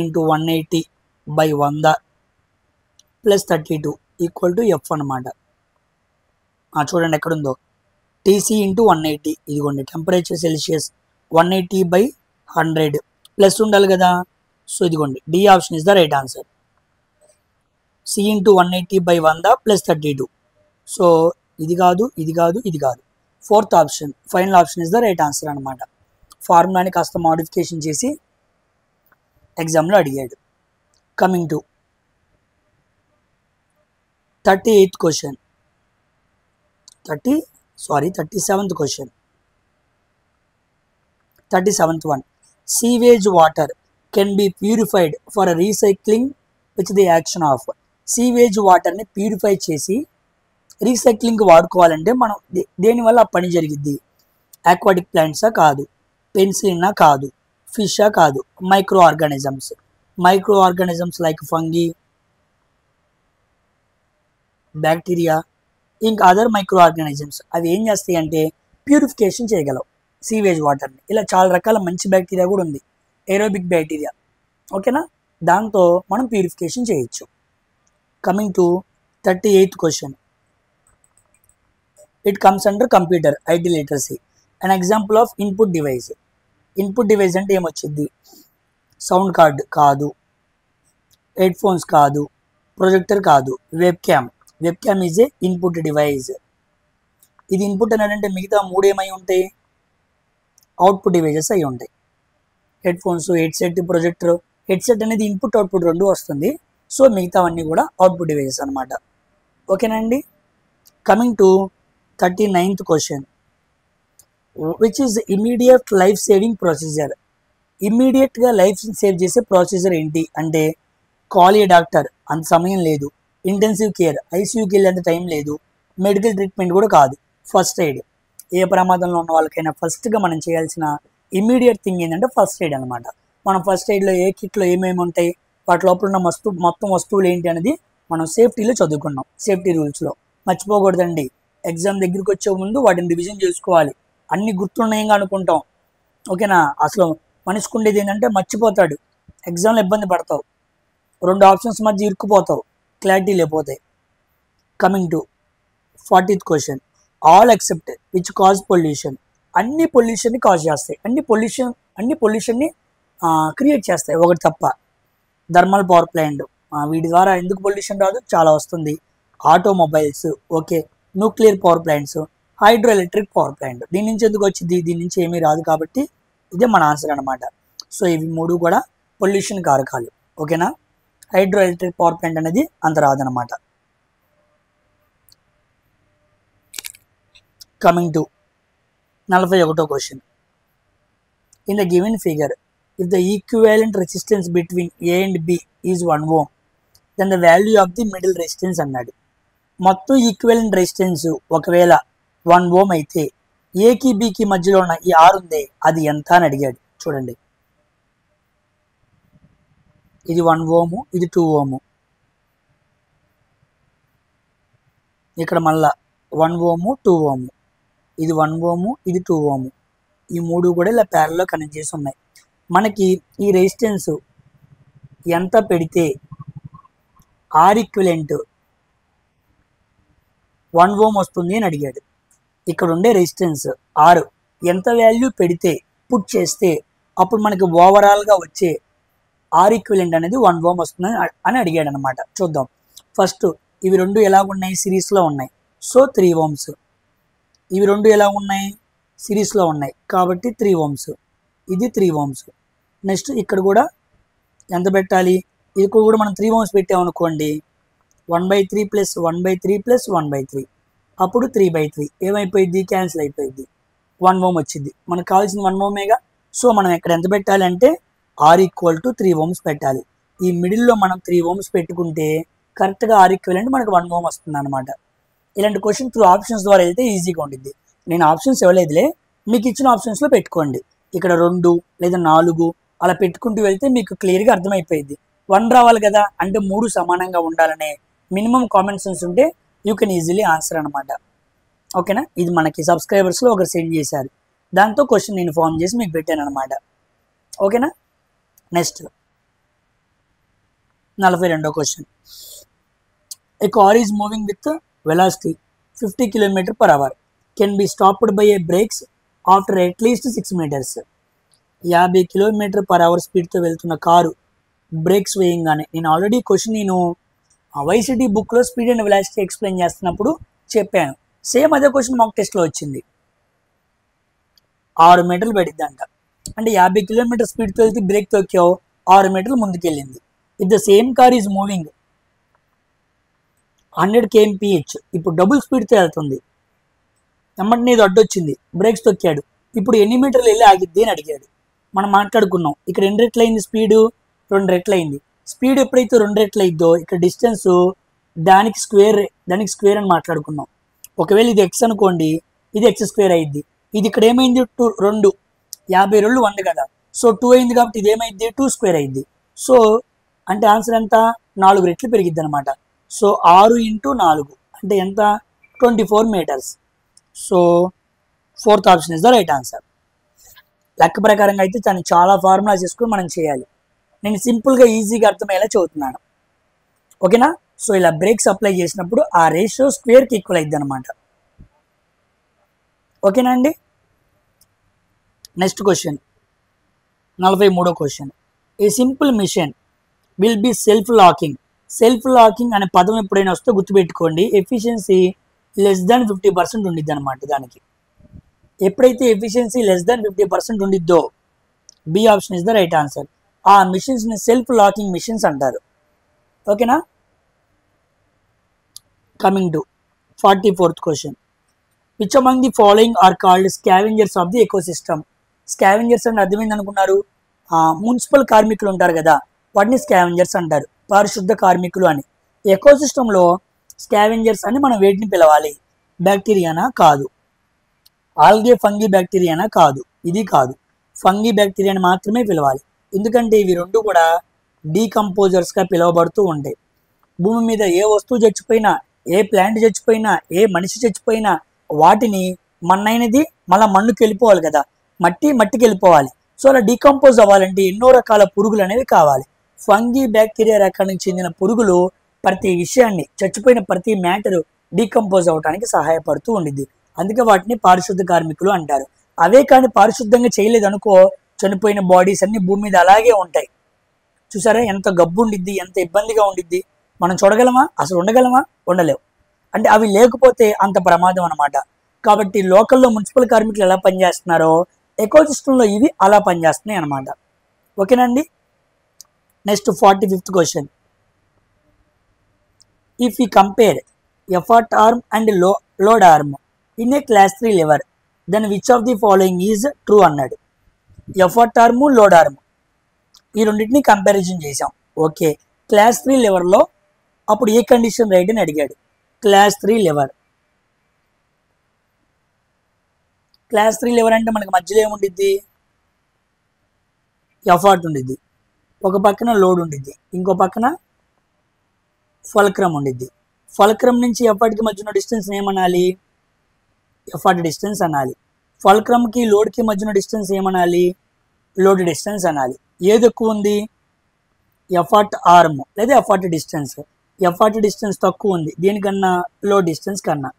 into 180/100 plus 32 equal to F అనమాట. చూడండి ఎక్కడుందో, TC ఇంటూ 180. ఇదిగోండి టెంపరేచర్ సెల్సియస్ 180/100 ప్లస్ ఉండాలి కదా. సో ఇదిగోండి D option is the right answer. C into 180/100 plus 32. So ఇది కాదు, ఇది కాదు, ఇది కాదు. 4th option, final option is the right answer అనమాట. ఫార్ములాని కాస్త మోడిఫికేషన్ చేసి ఎగ్జామ్లో అడిగాడు. Coming to 37th question. 37th question. 37th one. Sewage water can be purified for a recycling with the action of. Sewage వాటర్ని ప్యూరిఫై చేసి రీసైక్లింగ్కి వాడుకోవాలంటే మనం దేనివల్ల ఆ పని జరిగిద్ది? ఆక్వాటిక్ ప్లాంట్సా కాదు, పెన్సిలినా కాదు, ఫిషా కాదు, micro organisms like fungi, bacteria, ఇంకా అదర్ మైక్రో ఆర్గానిజమ్స్. అవి ఏం చేస్తాయి అంటే ప్యూరిఫికేషన్ చేయగలవు సీవేజ్ వాటర్ని. ఇలా చాలా రకాల మంచి బ్యాక్టీరియా కూడా ఉంది, ఏరోబిక్ బ్యాక్టీరియా. ఓకేనా? దాంతో మనం ప్యూరిఫికేషన్ చేయొచ్చు. Coming to 38th question. It comes under computer IT literacy. An example of input device. Input device అంటే ఏమొచ్చింది? సౌండ్ కార్డ్ కాదు, హెడ్ ఫోన్స్ కాదు, ప్రొజెక్టర్ కాదు, web cam is a input device. ఇది ఇన్పుట్ అన్నాడంటే మిగతా 3 ఏమై ఉంటాయి? అవుట్పుట్ డివైజెస్ అయి ఉంటాయి. Head phones, headset, projector. Headset అనేది ఇన్పుట్ అవుట్పుట్ 2 వస్తుంది. సో మిగతావన్నీ కూడా అవుట్పుట్ డివైజెస్ అనమాట. ఓకేనండి? Coming to 39th question. Which is immediate life saving procedure? ఇమ్మీడియట్గా లైఫ్ సేవ్ చేసే ప్రొసీజర్ ఏంటి అంటే, కాల్ ఏ డాక్టర్, అంత సమయం లేదు. ఇంటెన్సివ్ కేర్, ICUకి వెళ్ళేంత టైం లేదు. మెడికల్ ట్రీట్మెంట్ కూడా కాదు. First aid. ఏ ప్రమాదంలో ఉన్న వాళ్ళకైనా ఫస్ట్గా మనం చేయాల్సిన ఇమ్మీడియట్ థింగ్ ఏంటంటే ఫస్ట్ ఎయిడ్ అనమాట. మనం ఫస్ట్ ఎయిడ్లో ఏ కిట్లో ఏమేమి ఉంటాయి, వాటి లోపల ఉన్న మొత్తం వస్తువులు ఏంటి అనేది మనం సేఫ్టీలో చదువుకున్నాం. సేఫ్టీ రూల్స్లో మర్చిపోకూడదండి. ఎగ్జామ్ దగ్గరికి వచ్చే ముందు వాటిని రివిజన్ చేసుకోవాలి. అన్ని గుర్తున్నాయంగా అనుకుంటాం. ఓకేనా? అసలు మనిషికి ఉండేది ఏంటంటే మర్చిపోతాడు, ఎగ్జామ్లో ఇబ్బంది పడతావు, 2 ఆప్షన్స్ మధ్య ఇరుక్కుపోతావు, క్లారిటీ లేకపోతాయి. Coming to 40th question. All except which cause pollution. అన్ని పొల్యూషన్ని కాజ్ చేస్తాయి, అన్ని పొల్యూషన్ని క్రియేట్ చేస్తాయి, ఒకటి తప్ప. థర్మల్ పవర్ ప్లాంట్, వీటి ద్వారా ఎందుకు పొల్యూషన్ రాదు? చాలా వస్తుంది. Automobiles, okay. Nuclear power plants, hydro electric power plant. దీని నుంచి ఎందుకు వచ్చింది? దీని నుంచి ఏమీ రాదు కాబట్టి ఇదే మన ఆన్సర్ అనమాట. సో ఇవి 3 కూడా పొల్యూషన్ కారకాలు. ఓకేనా? హైడ్రో ఎలక్ట్రిక్ పవర్ ప్లాంట్ అనేది అంత రాదనమాట. కమింగ్ టు 41వ question. In the given figure, if the equivalent resistance between A and B is 1 ohm, then the value of the middle resistance అన్నాడు. మొత్తం ఈక్వివలెంట్ రెసిస్టెన్స్ ఒకవేళ 1 ohm అయితే ఏకి బికి మధ్యలో ఉన్న ఈ R ఉంది, అది ఎంత అని అడిగాడు. చూడండి, ఇది 1 ohm, ఇది 2 ohm. ఇక్కడ మళ్ళా 1 ohm, 2 ohm. ఇది 1 ohm, ఇది 2 ohm. ఈ 3 కూడా ఇలా ప్యారల్లో కనెక్ట్ చేసి ఉన్నాయి. మనకి ఈ రెసిస్టెన్స్ ఎంత పెడితే R ఈక్వివలెంట్ 1 ohm వస్తుంది అని అడిగాడు. ఇక్కడ ఉండే రెసిస్టెన్స్ R ఎంత వాల్యూ పెడితే పుట్ చేస్తే అప్పుడు మనకి ఓవరాల్గా వచ్చే R ఈక్వివలెంట్ అనేది 1 ohm వస్తుంది అని అడిగాడు అనమాట. చూద్దాం. ఫస్ట్ ఇవి రెండు ఎలా ఉన్నాయి, సిరీస్లో ఉన్నాయి. So 3 ohms. ఇవి రెండు ఎలా ఉన్నాయి, సిరీస్లో ఉన్నాయి కాబట్టి 3 ohms. ఇది 3 ohms. నెక్స్ట్ ఇక్కడ కూడా ఎంత పెట్టాలి, ఇక్కడ కూడా మనం 3 ohms పెట్టామనుకోండి, 1/3 ప్లస్ 1/3 ప్లస్ 1/3, అప్పుడు 3/3 ఏమైపోయింది, క్యాన్సిల్ అయిపోయింది. 1 ohm వచ్చింది. మనకు కావాల్సింది 1 ohmేగా. సో మనం ఇక్కడ ఎంత పెట్టాలి అంటే R = 3 ohms పెట్టాలి. ఈ మిడిల్లో మనం 3 ohms పెట్టుకుంటే కరెక్ట్గా R ఈక్వలెంట్ మనకు 1 ohm వస్తుంది అనమాట. ఇలాంటి క్వశ్చన్ త్రూ ఆప్షన్స్ ద్వారా వెళ్తే ఈజీగా ఉంటుంది. నేను ఆప్షన్స్ ఇవ్వలేదులే, మీకు ఇచ్చిన ఆప్షన్స్లో పెట్టుకోండి. ఇక్కడ 2 లేదా 4 అలా పెట్టుకుంటూ వెళ్తే మీకు క్లియర్గా అర్థమైపోయింది. 1 రావాలి కదా, అంటే 3 సమానంగా ఉండాలనే మినిమం కామన్ సెన్స్ ఉంటే యూ కెన్ ఈజీలీ ఆన్సర్ అనమాట. ఓకేనా, ఇది మనకి సబ్స్క్రైబర్స్లో ఒకరు సెండ్ చేశారు, దాంతో క్వశ్చన్ నేను ఫామ్ చేసి మీకు పెట్టాను అనమాట. ఓకేనా, నెక్స్ట్ 42వ question. A car is moving with velocity 50 km/h can be stopped by a brakes after at least 6 meters. 50 km/h స్పీడ్తో వెళ్తున్న కారు బ్రేక్స్ వేయంగానే, నేను ఆల్రెడీ క్వశ్చన్ నేను వైసిటీ బుక్లో స్పీడ్ అండ్ వెలాసిటీ ఎక్స్ప్లెయిన్ చేస్తున్నప్పుడు చెప్పాను. సేమ్ అదే క్వశ్చన్ మాక్ టెస్ట్లో వచ్చింది. 6 మీటర్లు పడిద్దంట, అంటే 50 km స్పీడ్తో వెళ్తే బ్రేక్ తొక్కావు, 6 మీటర్లు ముందుకెళ్ళింది. If the same car is moving 100 kmph, ఇప్పుడు డబుల్ స్పీడ్తో వెళ్తుంది, ఎమ్మటిని ఇది అడ్డొచ్చింది, బ్రేక్స్ తొక్కాడు, ఇప్పుడు ఎన్ని మీటర్లు వెళ్ళి ఆగిద్ది అని అడిగాడు. మనం మాట్లాడుకున్నాం, ఇక్కడ 2 రెట్లు అయింది స్పీడు, 2 రెట్లు అయింది. స్పీడ్ ఎప్పుడైతే 2 రెట్లు అయిద్దో ఇక్కడ డిస్టెన్స్ దానికి స్క్వేర్ అని మాట్లాడుకున్నాం. ఒకవేళ ఇది ఎక్స్ అనుకోండి, ఇది x² అయింది. ఇది ఇక్కడ ఏమైంది 2, 50 2 100 కదా, సో 2 అయింది కాబట్టి ఇది ఏమైంది 2² అయింది. సో అంటే ఆన్సర్ ఎంత, 4 రెట్లు పెరిగిద్ది అనమాట. సో 6 × 4 అంటే ఎంత, 24 meters. So 4th option is the right answer. లెక్క ప్రకారంగా అయితే తను చాలా ఫార్ములా చేసుకుని మనం చేయాలి. నేను సింపుల్గా ఈజీగా అర్థమయ్యేలా చదువుతున్నాను. ఓకేనా, సో ఇలా బ్రేక్స్ అప్లై చేసినప్పుడు ఆ రేషియో స్క్వేర్కి ఈక్వల్ అయింది అనమాట. ఓకేనా అండి. నెక్స్ట్ క్వశ్చన్ 43వ question. A simple machine will be self locking. Self locking అనే పదం ఎప్పుడైనా వస్తే గుర్తుపెట్టుకోండి, ఎఫిషియన్సీ <50% ఉండిద్ది అనమాట. దానికి ఎప్పుడైతే ఎఫిషియన్సీ <50% ఉండిద్దో B option is the right answer. ఆ మిషన్స్ని సెల్ఫ్ లాకింగ్ మిషన్స్ అంటారు. ఓకేనా, coming to 44th question. Which among the following are called scavengers of the ecosystem. Scavengers అంటే అర్థమైంది అనుకున్నారు, మున్సిపల్ కార్మికులు ఉంటారు కదా, వాటిని స్కావెంజర్స్ అంటారు, పారిశుద్ధ కార్మికులు అని. ఎకోసిస్టంలో స్కావెంజర్స్ అని మనం వేటిని పిలవాలి, బ్యాక్టీరియానా కాదు, ఆల్గే ఫంగీ బ్యాక్టీరియానా కాదు, ఇది కాదు, ఫంగీ బ్యాక్టీరియాని మాత్రమే పిలవాలి. ఎందుకంటే ఇవి రెండు కూడా డీకంపోజర్స్గా పిలువబడుతూ ఉంటాయి. భూమి మీద ఏ వస్తువు చచ్చిపోయినా, ఏ ప్లాంట్ చచ్చిపోయినా, ఏ మనిషి చచ్చిపోయినా వాటిని మన్నైనది మళ్ళీ మన్నుకి వెళ్ళిపోవాలి కదా, మట్టికి వెళ్ళిపోవాలి. సో అలా డీకంపోజ్ అవ్వాలంటే ఎన్నో రకాల పురుగులు అనేవి కావాలి. ఫంగీ బ్యాక్టీరియా రకానికి చెందిన పురుగులు ప్రతి విషయాన్ని, చచ్చిపోయిన ప్రతి మ్యాటర్ డీకంపోజ్ అవడానికి సహాయపడుతూ ఉండిద్ది. అందుకే వాటిని పారిశుద్ధ కార్మికులు అంటారు. అవే కానీ పారిశుద్ధంగా చేయలేదు అనుకో, చనిపోయిన బాడీస్ అన్ని భూమి మీద అలాగే ఉంటాయి. చూసారా ఎంత గబ్బు ఉండిద్ది, ఎంత ఇబ్బందిగా ఉండిద్ది. మనం చూడగలమా, అసలు ఉండగలమా, ఉండలేవు. అంటే అవి లేకపోతే అంత ప్రమాదం అనమాట. కాబట్టి లోకల్లో మున్సిపల్ కార్మికులు ఎలా పనిచేస్తున్నారో ఎకోసిస్టంలో ఇవి అలా పనిచేస్తున్నాయి అనమాట. ఓకేనండి. Next 45th question. If you compare effort arm and load arm in a class 3 lever then which of the following is true అన్నాడు. ఎఫర్ట్ ఆర్మ్, లోడ్ ఆర్మ్ ఈ రెండింటిని కంపారిజన్ చేసాం. ఓకే, క్లాస్ 3 లెవర్లో అప్పుడు ఏ కండిషన్ రైట్ అని అడిగాడు. Class 3 lever, class 3 lever అంటే మనకి మధ్యలో ఏముండిద్ది, ఎఫర్ట్ ఉండిద్ది, ఒక పక్కన లోడ్ ఉండిద్ది, ఇంకో పక్కన ఫల్క్రమ్ ఉండిద్ది. ఫల్క్రమ్ నుంచి ఎఫర్ట్కి మధ్య ఉన్న డిస్టెన్స్ ఏమనాలి, ఎఫర్ట్ డిస్టెన్స్ అనాలి. ఫల్క్రమ్కి లోడ్కి మధ్యన డిస్టెన్స్ ఏమనాలి, లోడ్ డిస్టెన్స్ అనాలి. ఏది ఎక్కువ ఉంది, ఎఫర్ట్ ఆర్మ్ లేదా ఎఫర్ట్ డిస్టెన్స్. ఎఫర్ట్ డిస్టెన్స్ తక్కువ ఉంది దేనికన్నా, లోడ్ డిస్టెన్స్ కన్నా.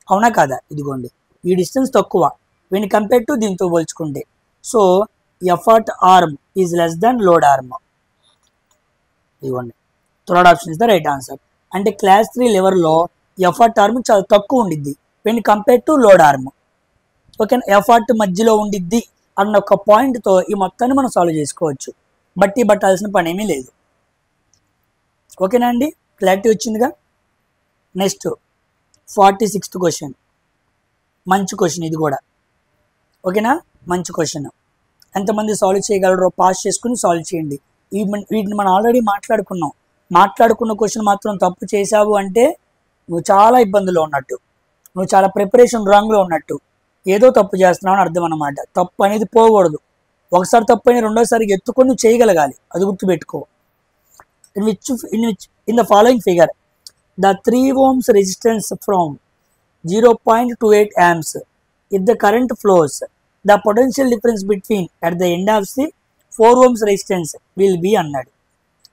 అవునా కాదా, ఇదిగోండి ఈ డిస్టెన్స్ తక్కువ వీని కంపేర్ టు దీంతో పోల్చుకుంటే. So effort arm is less than load arm. ఇదిగోండి third option is the right answer. అంటే క్లాస్ 3 లెవెల్లో ఎఫర్ట్ ఆర్మ్ చాలా తక్కువ ఉండిద్ది when compare to load arm. ఓకేనా, ఎఫర్ట్ మధ్యలో ఉండిద్ది అన్న ఒక పాయింట్తో ఈ మొత్తాన్ని మనం సాల్వ్ చేసుకోవచ్చు. బట్టి పట్టాల్సిన పని ఏమీ లేదు. ఓకేనా అండి, క్లారిటీ వచ్చిందిగా. Next 46th question. మంచి క్వశ్చన్ ఇది కూడా. ఓకేనా, మంచి క్వశ్చన్. ఎంతమంది సాల్వ్ చేయగలరో పాస్ చేసుకుని సాల్వ్ చేయండి. వీటిని మనం ఆల్రెడీ మాట్లాడుకున్న క్వశ్చన్ మాత్రం తప్పు చేసావు అంటే నువ్వు చాలా ఇబ్బందుల్లో ఉన్నట్టు, నువ్వు చాలా ప్రిపరేషన్ రాంగ్లో ఉన్నట్టు, ఏదో తప్పు చేస్తున్నావు అని అర్థం అన్నమాట. తప్పు అనేది పోకూడదు. ఒకసారి తప్పు అయినా రెండోసారి ఎత్తుకొని నువ్వు చేయగలగాలి, అది గుర్తుపెట్టుకో. in the following figure, the 3 ohms resistance from 0.28 amps, if the current flows, the potential difference between at the end of the 4 ohms resistance will be అన్నాడు.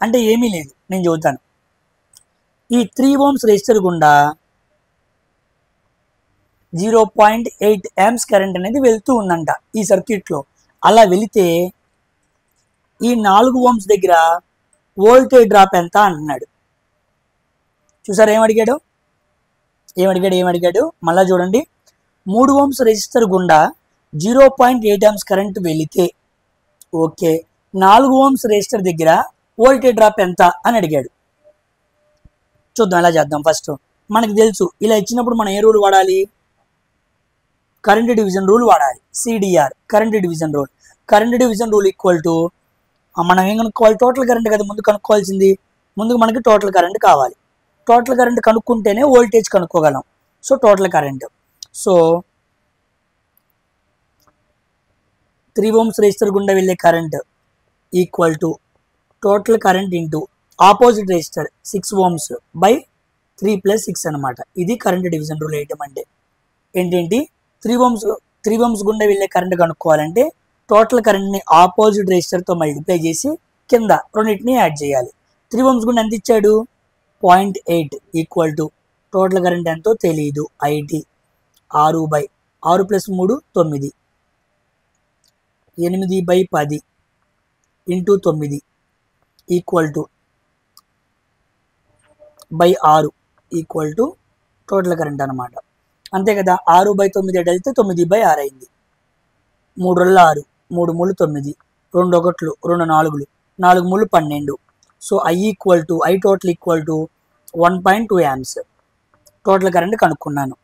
అంటే ఏమీ లేదు, నేను చెబుతాను. ఈ 3 ohms రెసిస్టర్ గుండా 0.8 amps కరెంట్ అనేది వెళ్తూ ఉందంట ఈ సర్క్యూట్లో. అలా వెళితే ఈ 4 ohms దగ్గర వోల్టేజ్ డ్రాప్ ఎంత అంటున్నాడు. చూసారా ఏమడిగాడు. మళ్ళా చూడండి. 3 ohms రెసిస్టర్ గుండా 0.8 amps కరెంట్ వెళితే ఓకే, 4 ohms రెసిస్టర్ దగ్గర వోల్టేజ్ డ్రాప్ ఎంత అని అడిగాడు. చూద్దాం ఎలా చేద్దాం. ఫస్ట్ మనకు తెలుసు, ఇలా ఇచ్చినప్పుడు మనం ఏ రూల్ వాడాలి, కరెంట్ డివిజన్ రూల్ వాడాలి. CDR, current division rule. Current division rule equal to మనం ఏం కనుక్కోవాలి, టోటల్ కరెంట్ కదా ముందు కనుక్కోవాల్సింది. ముందుకు మనకి టోటల్ కరెంట్ కావాలి. టోటల్ కరెంట్ కనుక్కుంటేనే వోల్టేజ్ కనుక్కోగలం. So total current, so 3 ohms resistor గుండా వెళ్ళే current equal to total current into opposite resistor 6 ohms by 3 + 6 అనమాట. ఇది కరెంట్ డివిజన్ రూల్ వేయటం అంటే. ఏంటేంటి, 3 ohms గుండా వెళ్ళే కరెంట్ కనుక్కోవాలంటే టోటల్ కరెంట్ని ఆపోజిట్ రెసిస్టర్తో మల్టిప్లై చేసి కింద రెండింటిని యాడ్ చేయాలి. 3 ohms గుండా ఎంత ఇచ్చాడు, 0.8 ఈక్వల్ టు టోటల్ కరెంట్ ఎంతో తెలియదు, IT 6/6 + 3 9, 8/10 into 9 equal to buy 6 equal to total current అనమాట. అంతే కదా. 6/9 వెళ్తే 9/6 అయింది. 3 × 6, 3 × 9, 2 1, 2 4, 4 × 12. So I total equal to 1.2 amps total current కనుక్కున్నాను.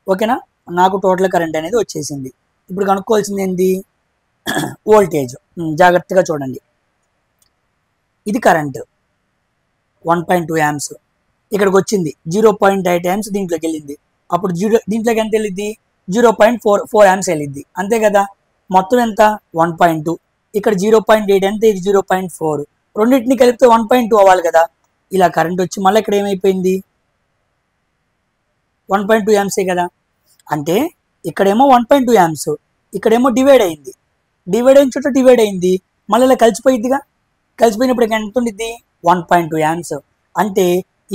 ఓకేనా, నాకు టోటల్ కరెంట్ అనేది వచ్చేసింది. ఇప్పుడు కనుక్కోవాల్సింది ఏంటి, వోల్టేజ్. జాగ్రత్తగా చూడండి. ఇది కరెంట్ 1.2 amps, ఇక్కడికి వచ్చింది 0.8 amps దీంట్లోకి వెళ్ళింది. అప్పుడు దీంట్లోకి ఎంత వెళ్ళిద్ది, 0.44 amps వెళ్ళిద్ది. అంతే కదా. మొత్తం ఎంత 1.2, ఇక్కడ 0.8 ఎంత, ఇది 0.4, రెండింటిని కలిపితే 1.2 అవ్వాలి కదా. ఇలా కరెంట్ వచ్చి మళ్ళీ ఇక్కడ ఏమైపోయింది 1.2 amps కదా. అంటే ఇక్కడేమో 1.2 amps, ఇక్కడేమో డివైడ్ అయింది. డివైడ్ అయిన చోట డివైడ్ అయింది, మళ్ళీ ఇలా కలిసిపోయిద్దిగా. కలిసిపోయినప్పుడు ఇక్కడ ఎంత ఉండిద్ది 1.2 amps. అంటే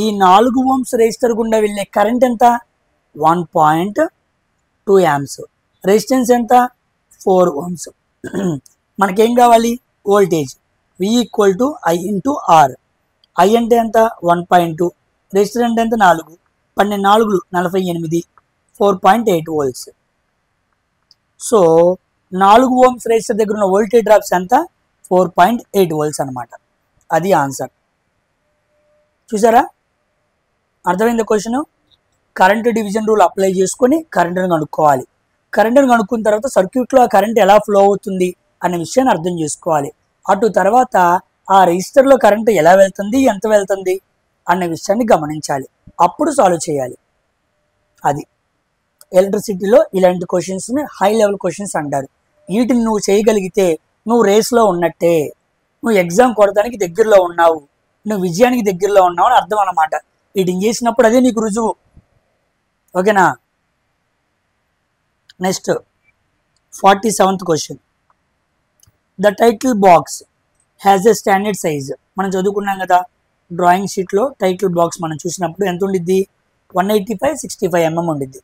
ఈ 4 ohms రెసిస్టర్ గుండా వెళ్ళే కరెంట్ ఎంత 1.2 amps. రెసిస్టెన్స్ ఎంత 4 ohms. మనకేం కావాలి, voltage. V = I × R. I అంటే ఎంత 1.2, రెసిస్టర్ అంటే ఎంత 4, 12 4 48, 4.8 volts. సో 4 ohms రెసిస్టర్ దగ్గర ఉన్న వోల్టేజ్ డ్రాప్స్ ఎంత 4.8 volts అనమాట. అది ఆన్సర్. చూసారా, అర్థమైంది question. Current division rule apply చేసుకొని కరెంట్ని కనుక్కోవాలి. కరెంట్ని కనుక్కున్న తర్వాత సర్క్యూట్లో ఆ కరెంట్ ఎలా ఫ్లో అవుతుంది అనే విషయాన్ని అర్థం చేసుకోవాలి. అటు తర్వాత ఆ రెసిస్టర్లో కరెంట్ ఎలా వెళ్తుంది, ఎంత వెళ్తుంది అనే విషయాన్ని గమనించాలి. అప్పుడు సాల్వ్ చేయాలి. అది ఎలక్ట్రిసిటీలో ఇలాంటి క్వశ్చన్స్ని హై లెవెల్ క్వశ్చన్స్ అంటారు. వీటిని నువ్వు చేయగలిగితే నువ్వు రేస్లో ఉన్నట్టే, నువ్వు ఎగ్జామ్ కొడటానికి దగ్గరలో ఉన్నావు, నువ్వు విజయానికి దగ్గరలో ఉన్నావు అని అర్థం అన్నమాట. వీటిని చేసినప్పుడు అదే నీకు రుజువు. ఓకేనా. Next 47th question. The title box has a standard size. మనం చదువుకున్నాం కదా డ్రాయింగ్ షీట్లో. టైటిల్ బాక్స్ మనం చూసినప్పుడు ఎంత ఉండిద్ది 185/65 mm ఉండిద్ది.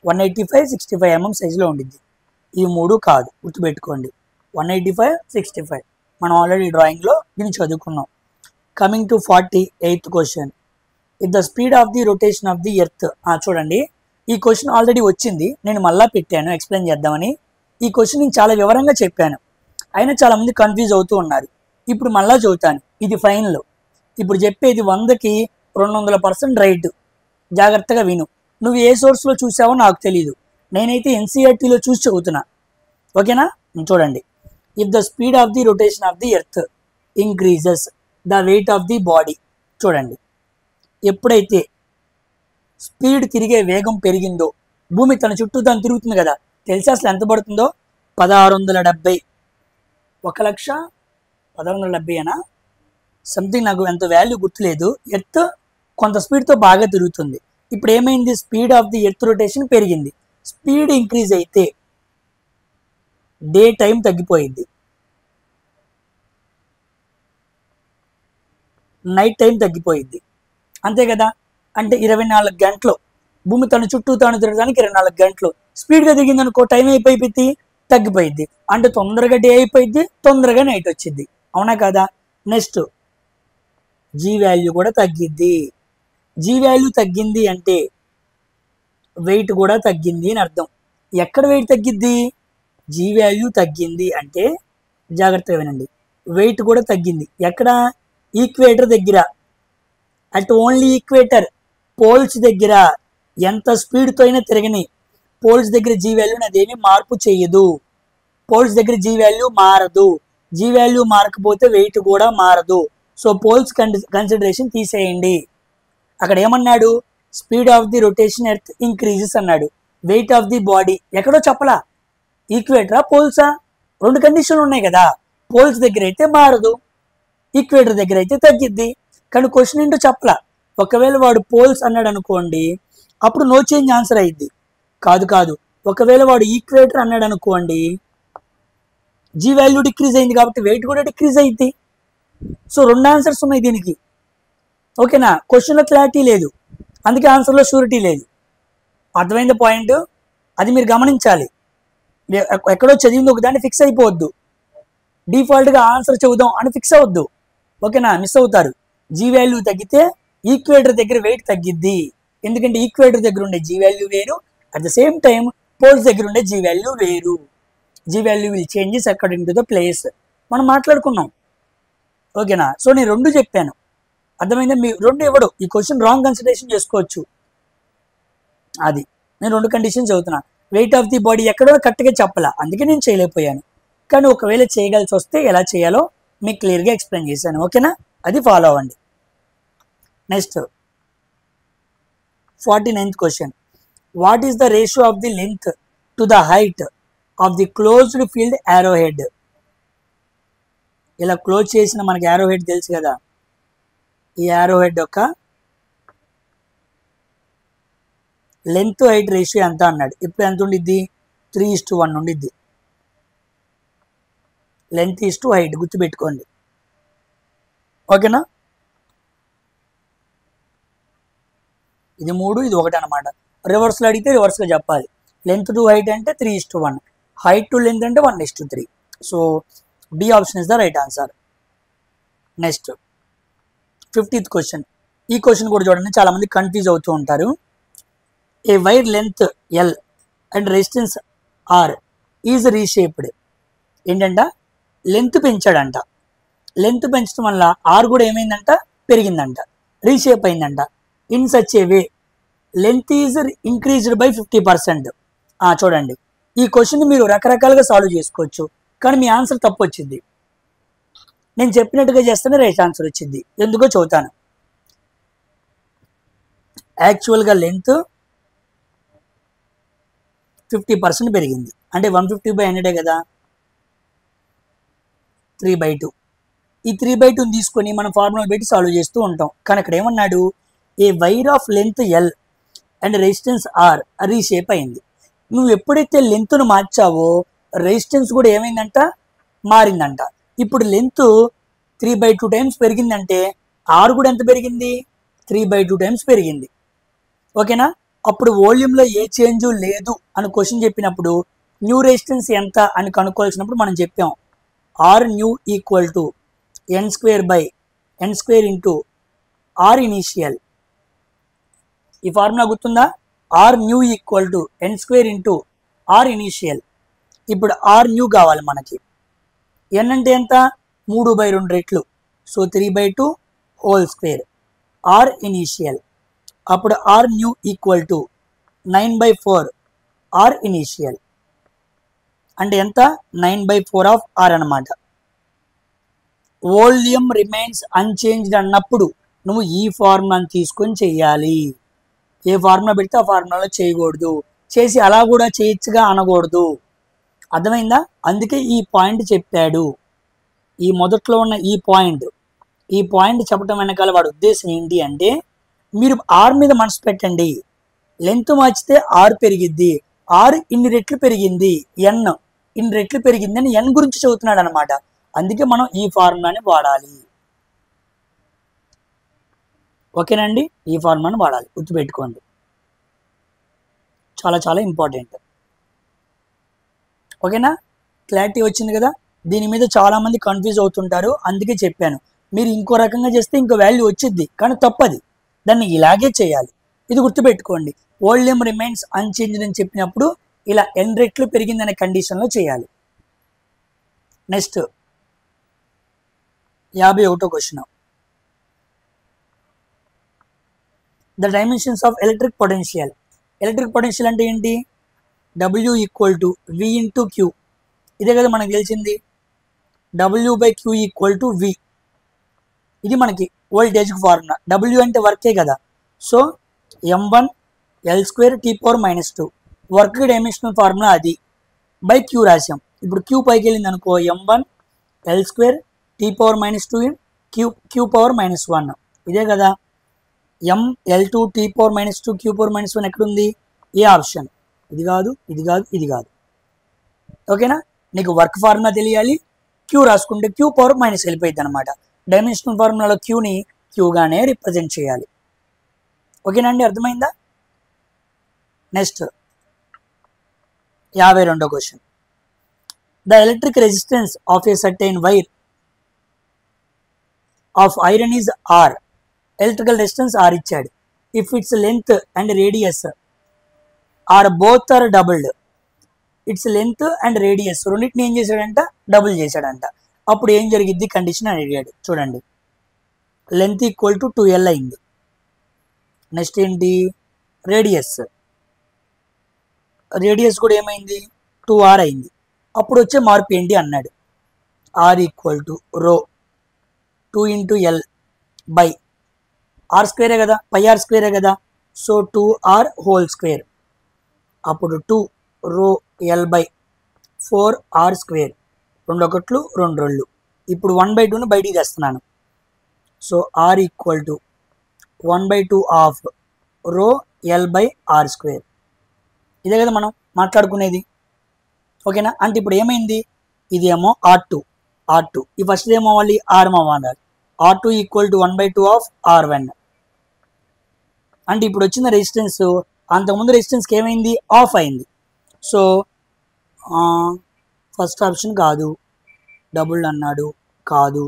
185/65 mm సైజులో ఉండిద్ది. ఈ మూడు కాదు, గుర్తుపెట్టుకోండి. 185/65 మనం ఆల్రెడీ డ్రాయింగ్లో దీన్ని చదువుకున్నాం. Coming to 48th question. If the speed of the rotation of the earth. చూడండి, ఈ క్వశ్చన్ ఆల్రెడీ వచ్చింది, నేను మళ్ళీ పెట్టాను ఎక్స్ప్లెయిన్ చేద్దామని. ఈ క్వశ్చన్ నేను చాలా వివరంగా చెప్పాను, అయినా చాలామంది కన్ఫ్యూజ్ అవుతూ ఉన్నారు. ఇప్పుడు మళ్ళా చదువుతాను, ఇది ఫైనల్. ఇప్పుడు చెప్పేది 100కి 200% రైట్. జాగ్రత్తగా విను. నువ్వు ఏ సోర్స్లో చూసావో నాకు తెలియదు, నేనైతే ఎన్సీఆర్టీలో చూసి చదువుతున్నా. ఓకేనా? చూడండి, if the speed of the rotation of the earth increases the weight of the body. చూడండి, ఎప్పుడైతే స్పీడ్ తిరిగే వేగం పెరిగిందో, భూమి తన చుట్టూ తను తిరుగుతుంది కదా, తెలిసి అసలు ఎంత పడుతుందో? 1670. 1,1670 అనా సంథింగ్, నాకు ఎంత వాల్యూ గుర్తులేదు. ఎర్త్ కొంత స్పీడ్తో బాగా తిరుగుతుంది. ఇప్పుడు ఏమైంది? Speed of the earth rotation పెరిగింది. స్పీడ్ ఇంక్రీజ్ అయితే డే టైం తగ్గిపోయింది, నైట్ టైం తగ్గిపోయింది. అంతే కదా? అంటే 24 గంటలు భూమి తన చుట్టూ తాను తిరగడానికి 24 గంటలు స్పీడ్గా దిగింది అనుకో, టైం అయిపోయింది, తగ్గిపోయింది. అంటే తొందరగా డే అయిపోయింది, తొందరగా నైట్ వచ్చింది. అవునా కదా? నెక్స్ట్, జీ వాల్యూ కూడా తగ్గిద్ది. జీ వాల్యూ తగ్గింది అంటే వెయిట్ కూడా తగ్గింది అని అర్థం. ఎక్కడ వెయిట్ తగ్గిద్ది? జీ వాల్యూ తగ్గింది అంటే జాగ్రత్తగా వినండి, వెయిట్ కూడా తగ్గింది. ఎక్కడ? ఈక్వేటర్ దగ్గర. అట్ ఓన్లీ ఈక్వేటర్, పోల్స్ దగ్గర ఎంత స్పీడ్తో అయినా తిరగని పోల్స్ దగ్గర జీ వాల్యూని అదేమి మార్పు చేయదు. పోల్స్ దగ్గర జీ వాల్యూ మారదు. జీ వాల్యూ మారకపోతే వెయిట్ కూడా మారదు. సో పోల్స్ కన్సిడరేషన్ తీసేయండి. అక్కడ ఏమన్నాడు? Speed of the rotation earth increases అన్నాడు. వెయిట్ ఆఫ్ ది బాడీ ఎక్కడో చెప్పలా, ఈక్వేటరా పోల్సా? రెండు కండిషన్లు ఉన్నాయి కదా. పోల్స్ దగ్గర అయితే మారదు, ఈక్వేటర్ దగ్గర అయితే తగ్గిద్ది. కానీ క్వశ్చన్ ఏంటో చెప్పలా. ఒకవేళ వాడు పోల్స్ అన్నాడు అనుకోండి, అప్పుడు నో చేంజ్ ఆన్సర్ అయ్యిద్ది. కాదు, ఒకవేళ వాడు ఈక్వేటర్ అన్నాడు అనుకోండి, జీ వాల్యూ డిక్రీజ్ అయింది కాబట్టి వెయిట్ కూడా డిక్రీజ్ అయ్యిద్ది. సో రెండు ఆన్సర్స్ ఉన్నాయి దీనికి. ఓకేనా? క్వశ్చన్లో క్లారిటీ లేదు, అందుకే ఆన్సర్లో షూరిటీ లేదు. అర్థమైంది పాయింట్? అది మీరు గమనించాలి. ఎక్కడో చదివింది ఒక దాన్ని ఫిక్స్ అయిపోవద్దు, డిఫాల్ట్గా ఆన్సర్ చెబుదాం అని ఫిక్స్ అవ్వద్దు. ఓకేనా? మిస్ అవుతారు. జీ వాల్యూ తగ్గితే ఈక్వేటర్ దగ్గర వెయిట్ తగ్గిద్ది. ఎందుకంటే ఈక్వేటర్ దగ్గర ఉండే జీ వాల్యూ వేరు, at the same time poles దగ్గర ఉండే జీ వాల్యూ వేరు. G value will changes according to the place. మనం మాట్లాడుకున్నాం. ఓకేనా? సో నేను రెండు చెప్పాను, అర్థమైందా? మీ రెండు ఇవ్వడు. ఈ క్వశ్చన్ రాంగ్ కన్సిడరేషన్ చేసుకోవచ్చు. అది నేను రెండు కండిషన్స్ చదువుతున్నా. వెయిట్ ఆఫ్ ది బాడీ ఎక్కడో కరెక్ట్గా చెప్పాలా, అందుకే నేను చేయలేకపోయాను. కానీ ఒకవేళ చేయగలిసి వస్తే ఎలా చేయాలో మీకు క్లియర్గా ఎక్స్ప్లెయిన్ చేశాను. ఓకేనా? అది ఫాలో అవ్వండి. Next 49th question. What is the ratio of the length to the height of the closed field arrow head? ఇలా క్లోజ్ చేసిన మనకి యారో హెడ్ తెలుసు కదా, ఈ యారో హెడ్ యొక్క లెంత్ హైట్ రేషియో ఎంత అన్నాడు. ఇప్పుడు ఎంత ఉండిద్ది? 3:1 ఉండిద్ది. లెంత్ ఈస్ టు హైట్ గుర్తుపెట్టుకోండి. ఓకేనా? ఇది 3, ఇది 1 అనమాట. రివర్స్లో అడిగితే రివర్స్గా చెప్పాలి. లెంత్ టు హైట్ అంటే 3:1, హైట్ టు లెంత్ అంటే 1:3. So B option is the right answer. Next 50th question. ఈ క్వశ్చన్ కూడా చూడండి, చాలామంది కన్ఫ్యూజ్ అవుతూ ఉంటారు. A wire length L and resistance R is reshaped. ఏంటంట? లెంత్ పెంచాడంట. లెంత్ పెంచడం వల్ల ఆర్ కూడా ఏమైందంట? పెరిగిందంట, రీషేప్ అయిందంట. In such a way length is increased by 50%. చూడండి, ఈ క్వశ్చన్ మీరు రకరకాలుగా సాల్వ్ చేసుకోవచ్చు, కానీ మీ ఆన్సర్ తప్పు వచ్చింది. నేను చెప్పినట్టుగా చేస్తేనే రైట్ ఆన్సర్ వచ్చింది. ఎందుకో చెబుతాను. యాక్చువల్గా లెంత్ 50% పెరిగింది, అంటే 150/100 కదా, 3/2. ఈ 3/2 తీసుకొని మనం ఫార్ములా పెట్టి సాల్వ్ చేస్తూ ఉంటాం. కానీ అక్కడ ఏమన్నాడు? A wire of length L and resistance R reshape అయింది. నువ్వు ఎప్పుడైతే లెంత్ను మార్చావో రెసిస్టెన్స్ కూడా ఏమైందంట? మారిందంట. ఇప్పుడు లెంత్ 3/2 టైమ్స్ పెరిగిందంటే ఆర్ కూడా ఎంత పెరిగింది? 3/2 టైమ్స్ పెరిగింది. ఓకేనా? అప్పుడు వాల్యూమ్లో ఏ చేంజ్ లేదు అని క్వశ్చన్ చెప్పినప్పుడు న్యూ రెసిస్టెన్స్ ఎంత అని కనుక్కోవాల్సినప్పుడు మనం చెప్పాం, R new equal to n² into R initial. ఈ ఫార్ములా గుర్తుందా? R new equal to N square into R initial. ఇప్పుడు ఆర్ న్యూ కావాలి మనకి. ఎన్ అంటే ఎంత? 3/2 రెట్లు. So 3/2 whole square. R initial. అప్పుడు R new equal to 9/4 R initial. అంటే ఎంత? 9/4 ఆఫ్ ఆర్ అనమాట. వాల్యూమ్ రిమైన్స్ అన్చేంజ్డ్ అన్నప్పుడు నువ్వు ఈ ఫార్ములాని తీసుకొని చెయ్యాలి. ఏ ఫార్ములా పెడితే ఆ ఫార్ములాలో చేయకూడదు. చేసి అలా కూడా చేయొచ్చుగా అనకూడదు. అర్థమైందా? అందుకే ఈ పాయింట్ చెప్పాడు. ఈ మొదట్లో ఉన్న ఈ పాయింట్ చెప్పడం వెనకాల వాడి ఉద్దేశం ఏంటి అంటే, మీరు ఆర్ మీద మనసు పెట్టండి. లెంత్ మార్చితే ఆర్ పెరిగిద్ది. ఆర్ ఇన్ని రెట్లు పెరిగింది, ఎన్ ఇన్ని రెట్లు పెరిగింది అని ఎన్ గురించి చదువుతున్నాడు అనమాట. అందుకే మనం ఈ ఫార్ములాని వాడాలి. ఓకేనండి? ఈ ఫార్ములాని వాడాలి, గుర్తుపెట్టుకోండి. చాలా చాలా ఇంపార్టెంట్. ఓకేనా? క్లారిటీ వచ్చింది కదా? దీని మీద చాలా మంది కన్ఫ్యూజ్ అవుతుంటారు, అందుకే చెప్పాను. మీరు ఇంకో రకంగా చేస్తే ఇంకో వాల్యూ వచ్చింది, కానీ తప్పది. దాన్ని ఇలాగే చేయాలి. ఇది గుర్తుపెట్టుకోండి. వాల్యూమ్ రిమైన్స్ అన్చేంజ్డ్ అని చెప్పినప్పుడు ఇలా ఎన్ రెట్లు పెరిగిందనే కండిషన్లో చేయాలి. నెక్స్ట్ 51వ question. The dimensions of electric potential. Electric potential అంటే ఏంటి? W equal to V into Q. ఇదే కదా మనకు తెలిసింది. W/Q equal to V. ఇది మనకి వోల్టేజ్కి ఫార్ములా. W అంటే వర్కే కదా. So M1 L² T⁻⁻2 work dimensional formula అది. బై Q రాసాం. ఇప్పుడు Q పైకి వెళ్ళింది అనుకో, M1 L² T⁻⁻2 Q⁻⁻1. ఇదే కదా. ML2 T⁻⁻2 Q⁻⁻1 ఎక్కడుంది? ఏ ఆప్షన్. ఇది కాదు, ఇది కాదు, ఇది కాదు. ఓకేనా? నీకు వర్క్ ఫార్ములా తెలియాలి. క్యూ రాసుకుంటే Q⁻- వెళ్ళిపోయింది అనమాట. డైమెన్షనల్ ఫార్ములాలో క్యూని క్యూగానే రిప్రజెంట్ చేయాలి. ఓకేనా అండి? అర్థమైందా? నెక్స్ట్ 52వ question. The electric resistance of a certain wire of iron is R. Electrical resistance R ఇచ్చాడు. If its length and radius are both are doubled. Its length and radius రెండింటిని ఏం చేశాడంట? Double చేశాడంట. అప్పుడు ఏం జరిగిద్ది కండిషన్ అని అడిగాడు. చూడండి, లెంత్ ఈక్వల్ టు 2L అయింది. నెక్స్ట్ ఏంటి? రేడియస్ కూడా ఏమైంది? 2R అయింది. అప్పుడు వచ్చే మార్పు ఏంటి అన్నాడు. ఆర్ ఈక్వల్ టు రో 2 ఇంటూ L బై ఆర్ స్క్వేరే కదా, πr స్క్వేరే కదా. So 2R whole square. అప్పుడు 2 రో L బై 4R స్క్వేర్. 2 ఒకట్లు 2 2. ఇప్పుడు 1/2ని బయటికి తెస్తున్నాను. So R equal to 1/2 of rho L by R square. ఇదే కదా మనం మాట్లాడుకునేది. ఓకేనా? అంటే ఇప్పుడు ఏమైంది? ఇది ఏమో R2. ఈ ఫస్ట్ ఏమో అవ్వాలి? R అవ్వాలి. R2 equal to 1/2 of R1. అంటే ఇప్పుడు వచ్చిన రెసిస్టెన్స్ అంతకుముందు రెసిస్టెన్స్కి ఏమైంది? ఆఫ్ అయింది. సో ఫస్ట్ ఆప్షన్ కాదు, డబుల్ అన్నాడు, కాదు.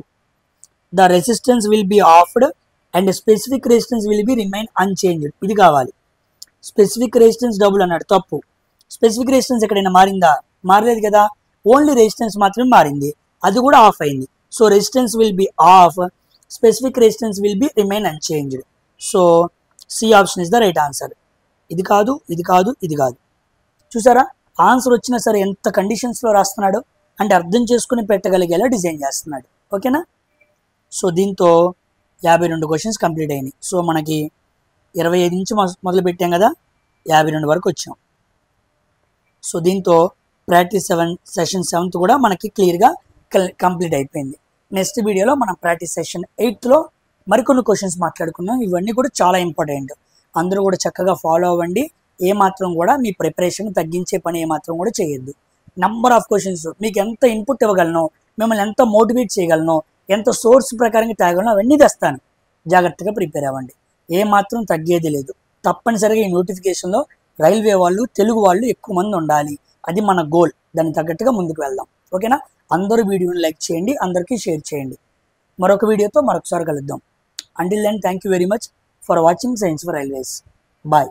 The resistance will be halved and specific resistance will be remain unchanged. ఇది కావాలి. స్పెసిఫిక్ రెసిస్టెన్స్ డబుల్ అన్నాడు, తప్పు. స్పెసిఫిక్ రెసిస్టెన్స్ ఎక్కడైనా మారిందా? మారలేదు కదా. ఓన్లీ రెసిస్టెన్స్ మాత్రమే మారింది, అది కూడా ఆఫ్ అయింది. So resistance will be off, specific resistance will be remain unchanged. So C option is the right answer. ఇది కాదు, ఇది కాదు, ఇది కాదు. చూసారా? ఆన్సర్ వచ్చినా సరే ఎంత కండిషన్స్లో రాస్తున్నాడు అంటే అర్థం చేసుకుని పెట్టగలిగేలా డిజైన్ చేస్తున్నాడు. ఓకేనా? సో దీంతో 52 క్వశ్చన్స్ కంప్లీట్ అయినాయి. సో మనకి 25 నుంచి మొదలు పెట్టాం కదా, 52 వరకు వచ్చాం. సో దీంతో ప్రాక్టీస్ 7 సెషన్ 7th కూడా మనకి క్లియర్గా కంప్లీట్ అయిపోయింది. నెక్స్ట్ వీడియోలో మనం ప్రాక్టీస్ సెషన్ 8thలో మరికొన్ని క్వశ్చన్స్ మాట్లాడుకున్నాం. ఇవన్నీ కూడా చాలా ఇంపార్టెంట్. అందరూ కూడా చక్కగా ఫాలో అవ్వండి. ఏమాత్రం కూడా మీ ప్రిపరేషన్ తగ్గించే పని ఏమాత్రం కూడా చేయొద్దు. నెంబర్ ఆఫ్ క్వశ్చన్స్ మీకు ఎంత ఇన్పుట్ ఇవ్వగలను, మిమ్మల్ని ఎంత మోటివేట్ చేయగలను, ఎంత సోర్స్ ప్రకారంగా తేగలను అవన్నీ తెస్తాను. జాగ్రత్తగా ప్రిపేర్ అవ్వండి. ఏమాత్రం తగ్గేది లేదు. తప్పనిసరిగా ఈ నోటిఫికేషన్లో రైల్వే వాళ్ళు, తెలుగు వాళ్ళు ఎక్కువ మంది ఉండాలి. అది మన గోల్. దానికి తగ్గట్టుగా ముందుకు వెళ్దాం. ఓకేనా? అందరూ వీడియోని లైక్ చేయండి, అందరికీ షేర్ చేయండి. మరొక వీడియోతో మరొకసారి కలుద్దాం. Until then, thank you very much for watching Science for Railways. Bye.